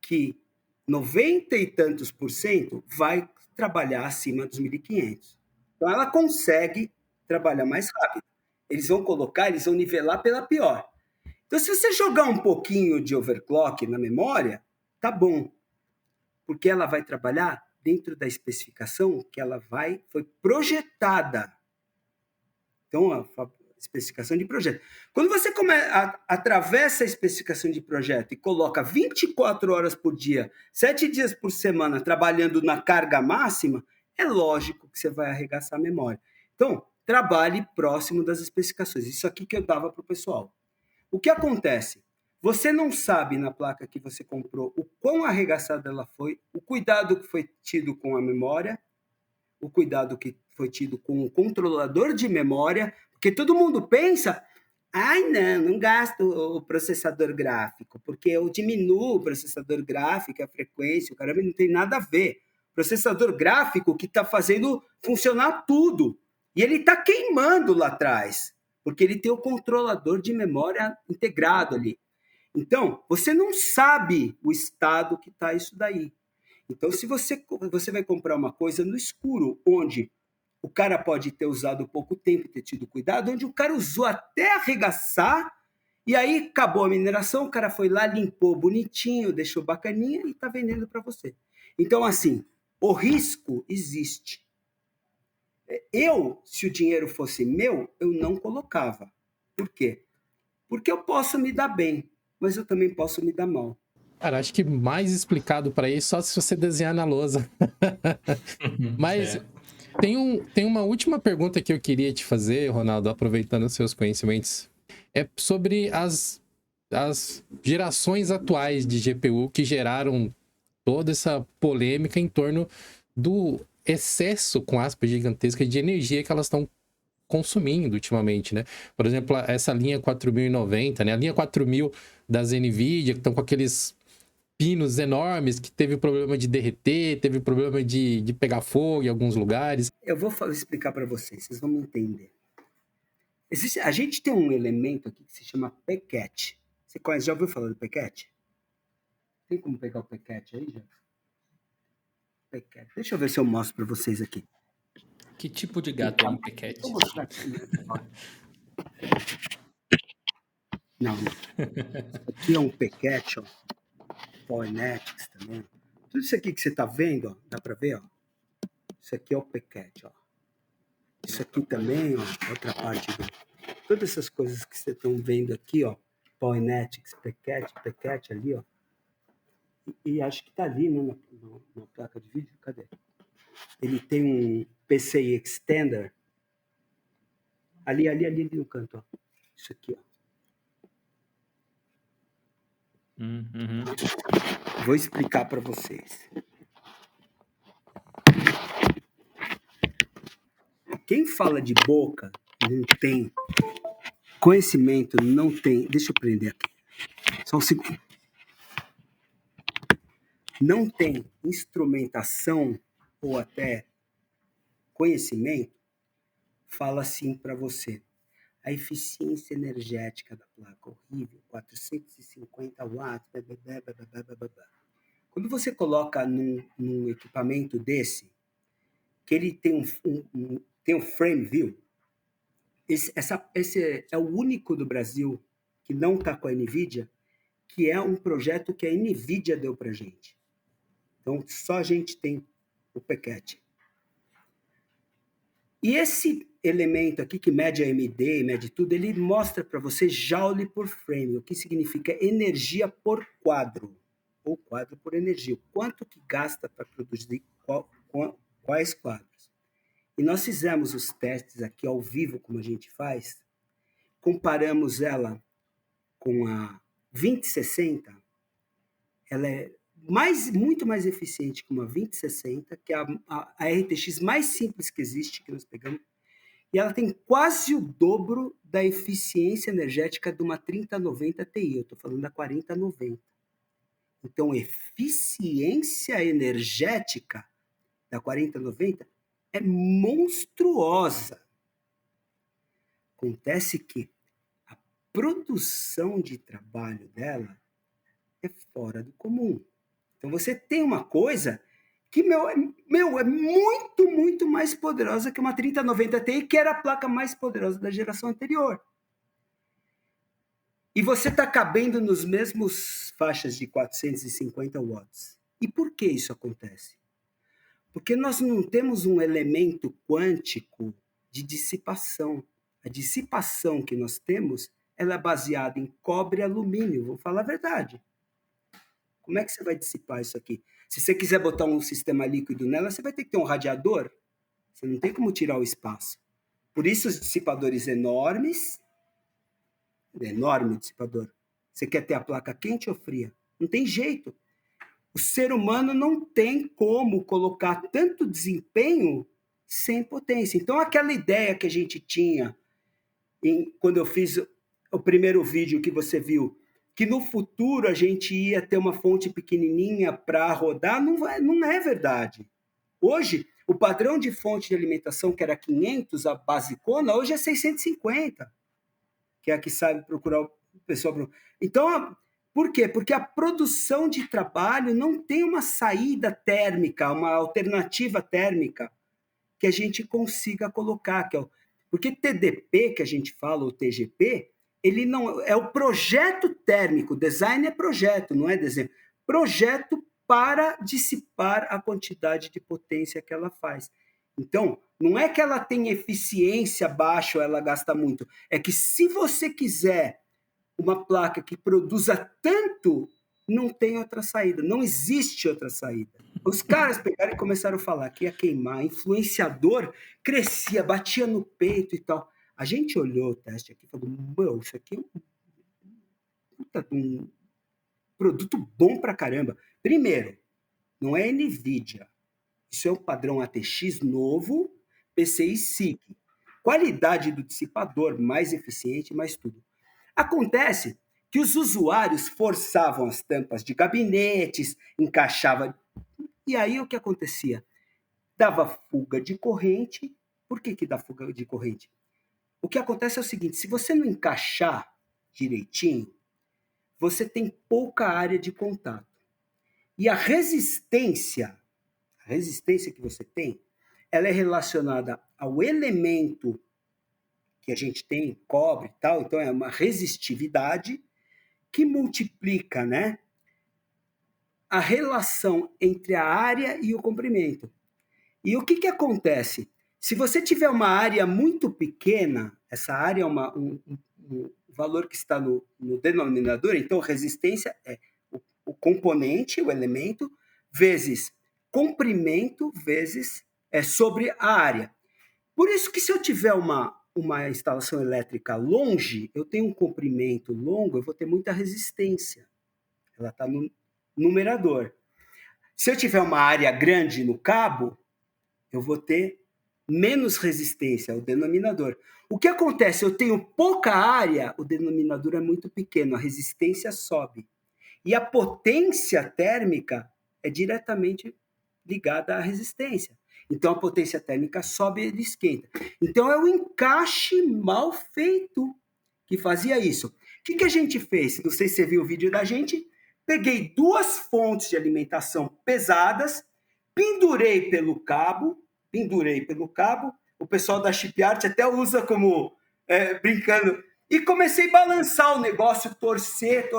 Que 90 e tantos % vai trabalhar acima dos 1.500. Então, ela consegue trabalhar mais rápido. Eles vão nivelar pela pior. Então, se você jogar um pouquinho de overclock na memória, tá bom. Porque ela vai trabalhar dentro da especificação que ela foi projetada. Então, a especificação de projeto. Quando você atravessa a especificação de projeto e coloca 24 horas por dia, 7 dias por semana, trabalhando na carga máxima, é lógico que você vai arregaçar a memória. Então, trabalhe próximo das especificações. Isso aqui que eu dava para o pessoal. O que acontece? Você não sabe na placa que você comprou o quão arregaçada ela foi, o cuidado que foi tido com a memória, o cuidado que foi tido com o controlador de memória, porque todo mundo pensa, não gasto o processador gráfico, porque eu diminuo o processador gráfico, a frequência, o caramba, não tem nada a ver. Processador gráfico que está fazendo funcionar tudo. E ele está queimando lá atrás, porque ele tem o controlador de memória integrado ali. Então, você não sabe o estado que está isso daí. Então, se você vai comprar uma coisa no escuro, onde o cara pode ter usado pouco tempo e ter tido cuidado, onde o cara usou até arregaçar, e aí acabou a mineração, o cara foi lá, limpou bonitinho, deixou bacaninha e está vendendo para você. Então, assim, o risco existe. Se o dinheiro fosse meu, eu não colocava. Por quê? Porque eu posso me dar bem, mas eu também posso me dar mal. Cara, acho que mais explicado para isso só se você desenhar na lousa. Mas Tem uma última pergunta que eu queria te fazer, Ronaldo, aproveitando os seus conhecimentos. É sobre as gerações atuais de GPU que geraram toda essa polêmica em torno do excesso, com aspas gigantescas, de energia que elas estão consumindo ultimamente, né? Por exemplo, essa linha 4090, né? A linha 4000 das NVIDIA, que estão com aqueles pinos enormes, que teve problema de derreter, teve problema de pegar fogo em alguns lugares. Eu vou explicar para vocês vão me entender. A gente tem um elemento aqui que se chama PCAT. Você conhece, já ouviu falar do PCAT? Tem como pegar o PCAT aí, já? PCAT. Deixa eu ver se eu mostro para vocês aqui. Que tipo de gato é um pequete? Vou mostrar aqui. Não. Isso aqui é um PCAT, ó. Poinetics também. Tudo isso aqui que você está vendo, ó, dá para ver, ó. Isso aqui é o PCAT, ó. Isso aqui também, ó, outra parte todas essas coisas que vocês estão vendo aqui, ó, Poinetics, PCAT ali, ó. E acho que tá ali, né, na placa de vídeo, cadê? Ele tem um PCI Extender ali no canto, ó. Isso aqui, ó. Uhum. Vou explicar para vocês. Quem fala de boca não tem conhecimento, não tem. Deixa eu prender aqui. Só um segundo. Não tem instrumentação ou até conhecimento, fala assim para você. A eficiência energética da placa, horrível, 450 watts, Quando você coloca num equipamento desse, que ele tem um frame view, esse é o único do Brasil que não está com a NVIDIA, que é um projeto que a NVIDIA deu para a gente. Então, só a gente tem o PCAT. E esse elemento aqui, que mede a AMD, mede tudo, ele mostra para você joule por frame, o que significa energia por quadro, ou quadro por energia. O quanto que gasta para produzir quais quadros. E nós fizemos os testes aqui ao vivo, como a gente faz, comparamos ela com a 2060, ela é muito mais eficiente que uma 2060, que é a RTX mais simples que existe, que nós pegamos, e ela tem quase o dobro da eficiência energética de uma 3090 Ti, eu estou falando da 4090. Então, eficiência energética da 4090 é monstruosa. Acontece que a produção de trabalho dela é fora do comum. Então você tem uma coisa que, é muito, muito mais poderosa que uma 3090 Ti, que era a placa mais poderosa da geração anterior. E você está cabendo nos mesmos faixas de 450 watts. E por que isso acontece? Porque nós não temos um elemento quântico de dissipação. A dissipação que nós temos, ela é baseada em cobre e alumínio, vou falar a verdade. Como é que você vai dissipar isso aqui? Se você quiser botar um sistema líquido nela, você vai ter que ter um radiador. Você não tem como tirar o espaço. Por isso os dissipadores enormes, enorme o dissipador. Você quer ter a placa quente ou fria? Não tem jeito. O ser humano não tem como colocar tanto desempenho sem potência. Então aquela ideia que a gente tinha quando eu fiz o primeiro vídeo que você viu, que no futuro a gente ia ter uma fonte pequenininha para rodar, não é verdade. Hoje, o padrão de fonte de alimentação, que era 500, a basicona, hoje é 650, que é a que sabe procurar o pessoal. Então, por quê? Porque a produção de trabalho não tem uma saída térmica, uma alternativa térmica que a gente consiga colocar, porque TDP, que a gente fala, o TGP, ele não é o projeto térmico. Design é projeto, não é desenho. Projeto para dissipar a quantidade de potência que ela faz. Então, não é que ela tem eficiência baixa ou ela gasta muito. É que se você quiser uma placa que produza tanto Não tem outra saída, não existe outra saída. Os caras pegaram e começaram a falar que ia queimar, influenciador crescia, batia no peito e tal. A gente olhou o teste aqui e falou, meu, isso aqui é um produto bom pra caramba. Primeiro, não é NVIDIA. Isso é o padrão ATX novo, PCI SIC. Qualidade do dissipador, mais eficiente, mais tudo. Acontece que os usuários forçavam as tampas de gabinetes, encaixavam. E aí o que acontecia? Dava fuga de corrente. Por que dá fuga de corrente? O que acontece é o seguinte, se você não encaixar direitinho, você tem pouca área de contato. E a resistência que você tem, ela é relacionada ao elemento que a gente tem, cobre e tal, então é uma resistividade que multiplica, né, a relação entre a área e o comprimento. E o que acontece? Se você tiver uma área muito pequena, essa área é um valor que está no denominador, então resistência é o componente, o elemento, vezes comprimento, vezes sobre a área. Por isso que se eu tiver uma instalação elétrica longe, eu tenho um comprimento longo, eu vou ter muita resistência. Ela está no numerador. Se eu tiver uma área grande no cabo, eu vou ter menos resistência, o denominador. O que acontece? Eu tenho pouca área, o denominador é muito pequeno, a resistência sobe. E a potência térmica é diretamente ligada à resistência. Então, a potência térmica sobe e ele esquenta. Então, é o encaixe mal feito que fazia isso. O que a gente fez? Não sei se você viu o vídeo da gente. Peguei 2 fontes de alimentação pesadas, pendurei pelo cabo. O pessoal da Shipyard até usa como brincando. E comecei a balançar o negócio, torcer.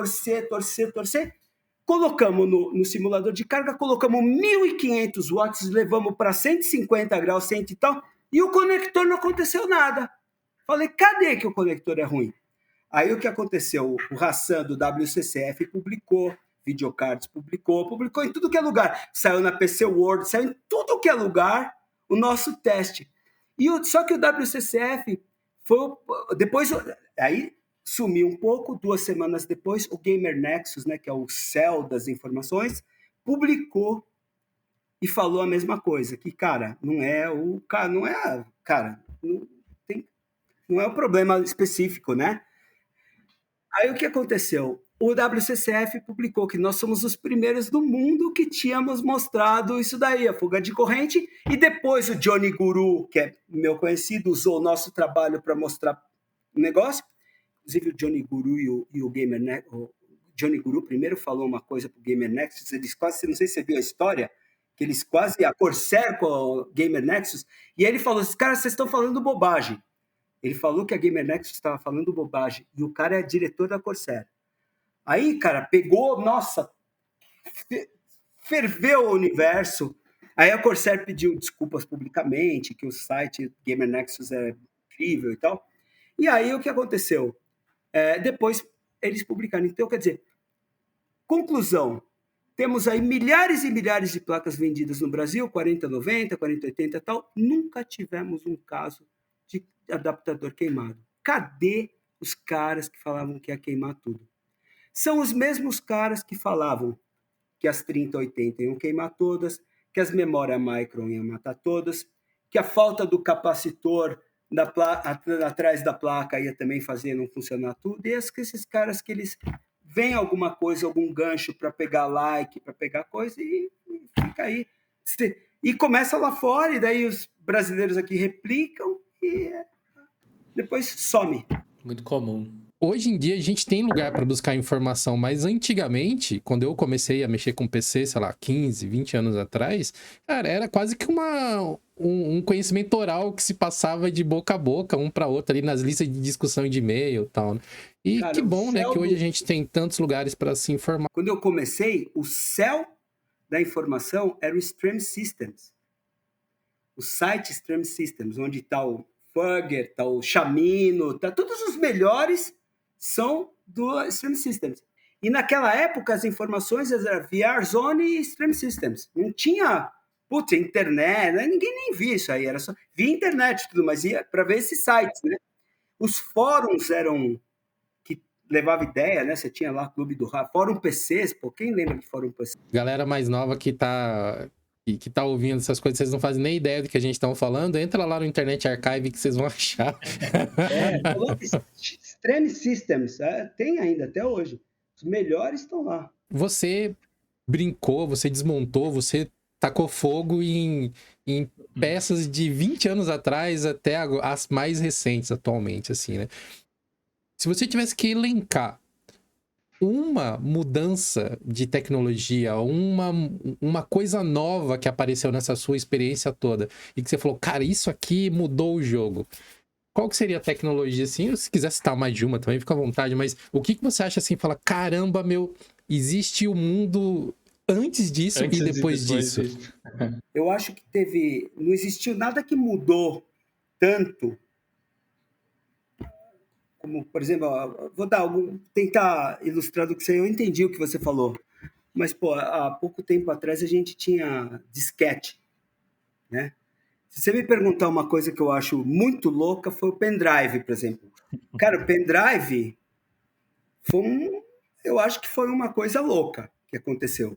Colocamos no simulador de carga, colocamos 1.500 watts, levamos para 150 graus, 100 e tal, e o conector não aconteceu nada. Falei, cadê que o conector é ruim? Aí o que aconteceu? O Hassan do WCCF publicou, Videocards publicou em tudo que é lugar. Saiu na PC World, saiu em tudo que é lugar o nosso teste. Só que o WCCF foi... Depois, aí sumiu um pouco, 2 semanas depois, o Gamer Nexus, né, que é o céu das informações, publicou e falou a mesma coisa, que, cara, não é o problema específico, né? Aí o que aconteceu? O WCCF publicou que nós somos os primeiros do mundo que tínhamos mostrado isso daí, a fuga de corrente, e depois o Johnny Guru, que é meu conhecido, usou o nosso trabalho para mostrar o negócio. Inclusive o Johnny Guru e o Gamer Nexus, o Johnny Guru primeiro falou uma coisa para o Gamer Nexus, eles quase, não sei se você viu a história, que eles quase a Corsair com o Gamer Nexus, e ele falou, cara, vocês estão falando bobagem. Ele falou que a Gamer Nexus estava falando bobagem, e o cara é diretor da Corsair. Aí, cara, pegou, nossa, ferveu o universo. Aí a Corsair pediu desculpas publicamente, que o site Gamer Nexus é incrível e tal. E aí o que aconteceu? Depois eles publicaram. Então, quer dizer, conclusão, temos aí milhares e milhares de placas vendidas no Brasil, 4090, 4080 e tal, nunca tivemos um caso de adaptador queimado. Cadê os caras que falavam que ia queimar tudo? São os mesmos caras que falavam que as 3080 iam queimar todas, que as memórias Micron iam matar todas, que a falta do capacitor atrás da placa ia também fazer não funcionar tudo, e esses caras que eles veem alguma coisa, algum gancho para pegar like, para pegar coisa, e fica aí. E começa lá fora, e daí os brasileiros aqui replicam, e depois some. Muito comum. Hoje em dia a gente tem lugar para buscar informação, mas antigamente, quando eu comecei a mexer com PC, sei lá, 15, 20 anos atrás, cara, era quase que um conhecimento oral que se passava de boca a boca, um para outro ali nas listas de discussão de e-mail e tal, né? E cara, que bom, né, que hoje a gente tem tantos lugares para se informar. Quando eu comecei, o céu da informação era o Stream Systems. O site Stream Systems, onde está o Fugger, está o Chamino, tá todos os melhores são do Stream Systems. E naquela época as informações eram VR Zone e Stream Systems. Não tinha, putz, internet, né? Ninguém nem via isso aí, era só via internet e tudo, mas ia para ver esses sites, né? Os fóruns eram que levava ideia, né? Você tinha lá Clube do Rafa, Fórum PCs, pô, quem lembra de Fórum PC? Galera mais nova que tá ouvindo essas coisas, vocês não fazem nem ideia do que a gente tá falando, entra lá no Internet Archive que vocês vão achar. Coloca Stream Systems, tem ainda até hoje. Os melhores estão lá. Você brincou, você desmontou, você tacou fogo em peças de 20 anos atrás até as mais recentes atualmente, assim, né? Se você tivesse que elencar uma mudança de tecnologia, uma coisa nova que apareceu nessa sua experiência toda e que você falou, cara, isso aqui mudou o jogo. Qual que seria a tecnologia, assim? Se quiser citar mais de uma também, fica à vontade, mas o que você acha, assim, fala, caramba, meu, existe o mundo antes disso e depois disso? Eu acho que não existiu nada que mudou tanto como, por exemplo, vou tentar ilustrar do que você, eu entendi o que você falou, mas, pô, há pouco tempo atrás a gente tinha disquete, né? Se você me perguntar uma coisa que eu acho muito louca, foi o pendrive, por exemplo. Cara, o pendrive eu acho que foi uma coisa louca que aconteceu.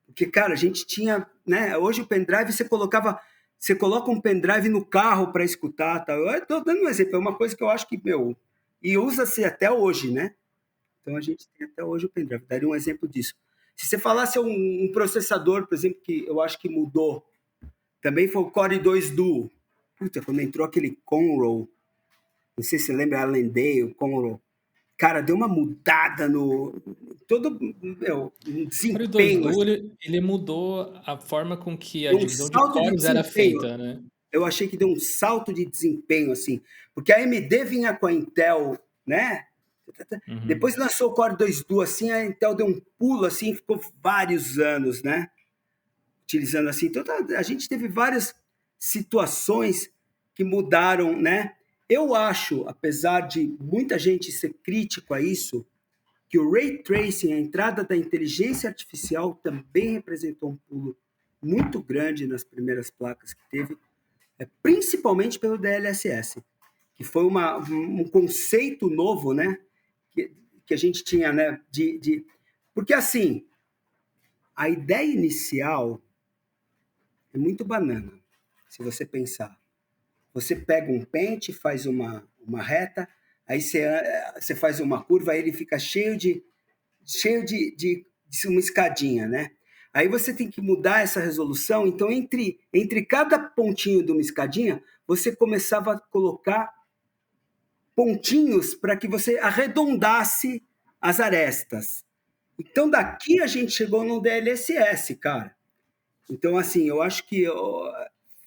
Porque, cara, a gente tinha, né? Hoje o pendrive você coloca um pendrive no carro para escutar, tá? Eu estou dando um exemplo, é uma coisa que eu acho que, meu, e usa-se até hoje, né? Então a gente tem até hoje o pendrive. Daria um exemplo disso. Se você falasse um processador, por exemplo, que eu acho que mudou, também foi o Core 2 Duo. Puta, quando entrou aquele Conroe, não sei se você lembra, Allendale, Conroe. Cara, deu uma mudada no todo meu, um desempenho. O ele mudou a forma com que a Deu divisão de cores era feita, né? Eu achei que deu um salto de desempenho, assim, porque a AMD vinha com a Intel, né? Depois lançou o Core 2 Duo, assim, a Intel deu um pulo, assim, ficou vários anos, né? Utilizando assim. Então, a gente teve várias situações que mudaram, né? Eu acho, apesar de muita gente ser crítico a isso, que o Ray Tracing, a entrada da inteligência artificial, também representou um pulo muito grande nas primeiras placas que teve, principalmente pelo DLSS, que foi um conceito novo, né? Que a gente tinha, né? Porque, assim, a ideia inicial é muito banana, se você pensar. Você pega um pente, faz uma reta, aí você faz uma curva, aí ele fica cheio de uma escadinha, né? Aí você tem que mudar essa resolução. Então, entre cada pontinho de uma escadinha, você começava a colocar pontinhos para que você arredondasse as arestas. Então, daqui a gente chegou no DLSS, cara. Então, assim, eu acho que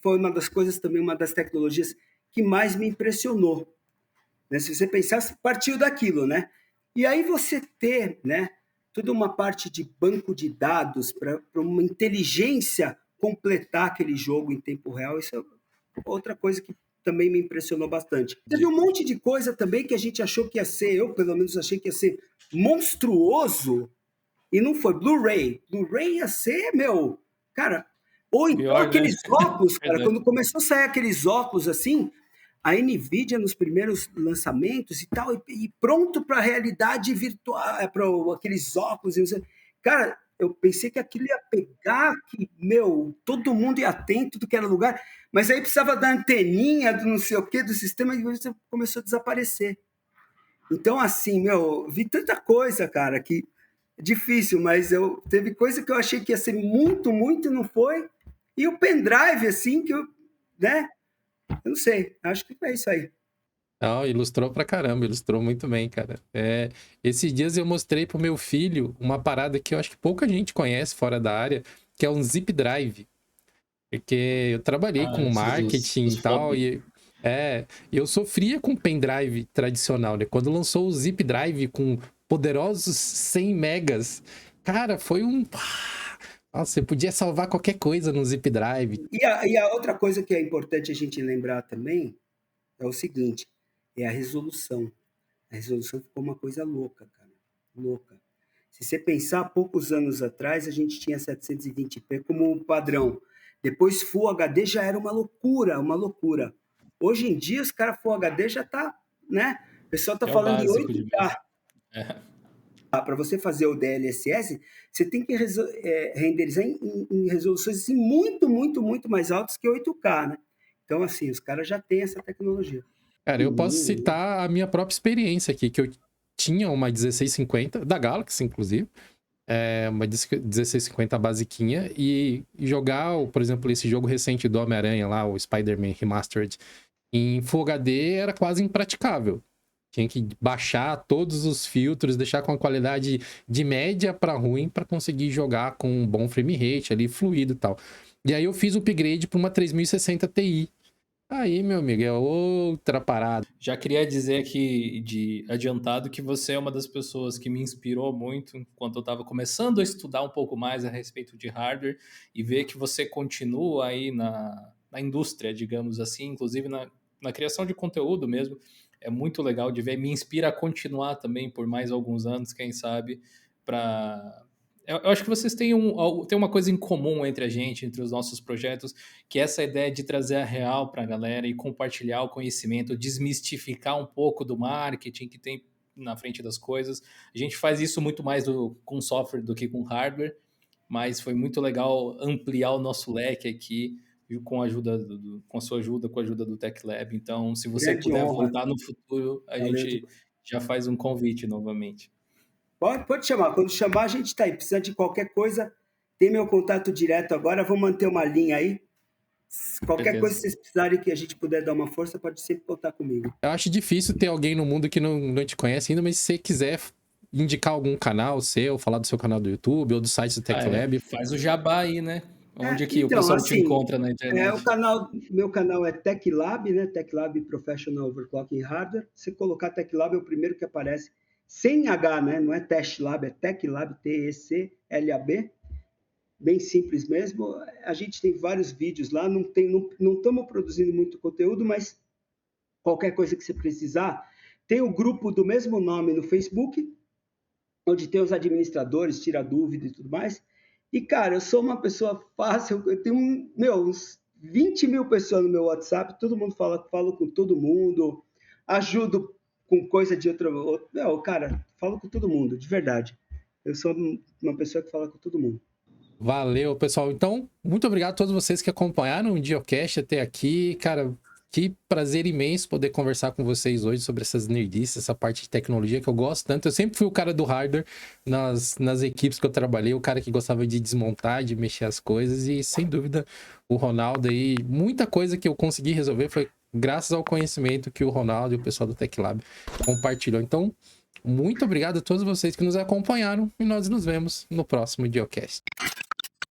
foi uma das coisas também, uma das tecnologias que mais me impressionou. Né? Se você pensasse, partiu daquilo, né? E aí você ter, né, toda uma parte de banco de dados para uma inteligência completar aquele jogo em tempo real, isso é outra coisa que também me impressionou bastante. Teve um monte de coisa também que a gente achou que ia ser, eu pelo menos achei que ia ser monstruoso, e não foi. Blu-ray ia ser, meu, cara, ou então pior, aqueles óculos, cara, quando começou a sair aqueles óculos assim, a NVIDIA nos primeiros lançamentos e tal, e pronto para a realidade virtual, para aqueles óculos. Cara, eu pensei que aquilo ia pegar, que, meu, todo mundo ia ter em tudo que era lugar, mas aí precisava da anteninha, do não sei o quê, do sistema, e começou a desaparecer. Então, assim, meu, vi tanta coisa, cara, que é difícil, mas teve coisa que eu achei que ia ser muito, muito, e não foi. E o pendrive, assim, que eu, né? Eu não sei, acho que é isso aí. Não, ilustrou pra caramba, ilustrou muito bem, cara. Esses dias eu mostrei pro meu filho uma parada que eu acho que pouca gente conhece fora da área, que é um zip drive. Porque eu trabalhei com marketing e tal, e eu sofria com pendrive tradicional, né? Quando lançou o zip drive com poderosos 100 megas, cara, foi um... Nossa, você podia salvar qualquer coisa no zip drive. E a outra coisa que é importante a gente lembrar também é o seguinte, é a resolução. A resolução ficou uma coisa louca, cara. Louca. Se você pensar, poucos anos atrás, a gente tinha 720p como padrão. Depois Full HD já era uma loucura, uma loucura. Hoje em dia, os caras Full HD já tá, né? O pessoal tá É o falando de básico de 8K. vez. É. Para você fazer o DLSS, você tem que renderizar em resoluções assim, muito, muito, muito mais altas que 8K, né? Então, assim, os caras já têm essa tecnologia. Cara, eu posso citar a minha própria experiência aqui, que eu tinha uma 1650, da Galaxy, inclusive, uma 1650 basiquinha, e jogar, por exemplo, esse jogo recente do Homem-Aranha lá, o Spider-Man Remastered, em Full HD era quase impraticável. Tinha que baixar todos os filtros, deixar com a qualidade de média para ruim para conseguir jogar com um bom frame rate ali, fluido e tal. E aí eu fiz o upgrade para uma 3060 Ti. Aí, meu amigo, é outra parada. Já queria dizer aqui de adiantado que você é uma das pessoas que me inspirou muito enquanto eu estava começando a estudar um pouco mais a respeito de hardware e ver que você continua aí na indústria, digamos assim, inclusive na criação de conteúdo mesmo. É muito legal de ver, me inspira a continuar também por mais alguns anos, quem sabe, para... Eu acho que vocês têm uma coisa em comum entre a gente, entre os nossos projetos, que é essa ideia de trazer a real para a galera e compartilhar o conhecimento, desmistificar um pouco do marketing que tem na frente das coisas. A gente faz isso muito mais com software do que com hardware, mas foi muito legal ampliar o nosso leque aqui com a ajuda com a sua ajuda, com a ajuda do Tech Lab. Então, se você Grande puder honra. voltar no futuro, a Valeu. gente já faz um convite novamente. Pode chamar. Quando chamar, a gente está aí. Precisa de qualquer coisa, tem meu contato direto agora. Vou manter uma linha aí. Qualquer coisa que vocês precisarem que a gente puder dar uma força, pode sempre contar comigo. Eu acho difícil ter alguém no mundo que não te conhece ainda, mas se você quiser indicar algum canal seu, falar do seu canal do YouTube ou do site do Tech Lab. Faz o jabá aí, né? Onde que então, o pessoal assim, te encontra na internet? Meu canal é Tech Lab, né? Tech Lab Professional Overclocking Hardware. Se colocar Tech Lab, é o primeiro que aparece. Sem H, né? Não é Tech Lab, é Tech Lab, T-E-C-L-A-B. Bem simples mesmo. A gente tem vários vídeos lá. Não estamos produzindo muito conteúdo, mas qualquer coisa que você precisar. Tem o grupo do mesmo nome no Facebook, onde tem os administradores, tira dúvida e tudo mais. E, cara, eu sou uma pessoa fácil, eu tenho uns 20 mil pessoas no meu WhatsApp, todo mundo falo com todo mundo, ajudo com coisa de outro. Cara, falo com todo mundo, de verdade. Eu sou uma pessoa que fala com todo mundo. Valeu, pessoal. Então, muito obrigado a todos vocês que acompanharam o Diocast até aqui. Cara, que prazer imenso poder conversar com vocês hoje sobre essas nerdices, essa parte de tecnologia que eu gosto tanto. Eu sempre fui o cara do hardware nas equipes que eu trabalhei, o cara que gostava de desmontar, de mexer as coisas. E, sem dúvida, o Ronaldo aí, muita coisa que eu consegui resolver foi graças ao conhecimento que o Ronaldo e o pessoal do Tech Lab compartilhou. Então, muito obrigado a todos vocês que nos acompanharam e nós nos vemos no próximo Diocast.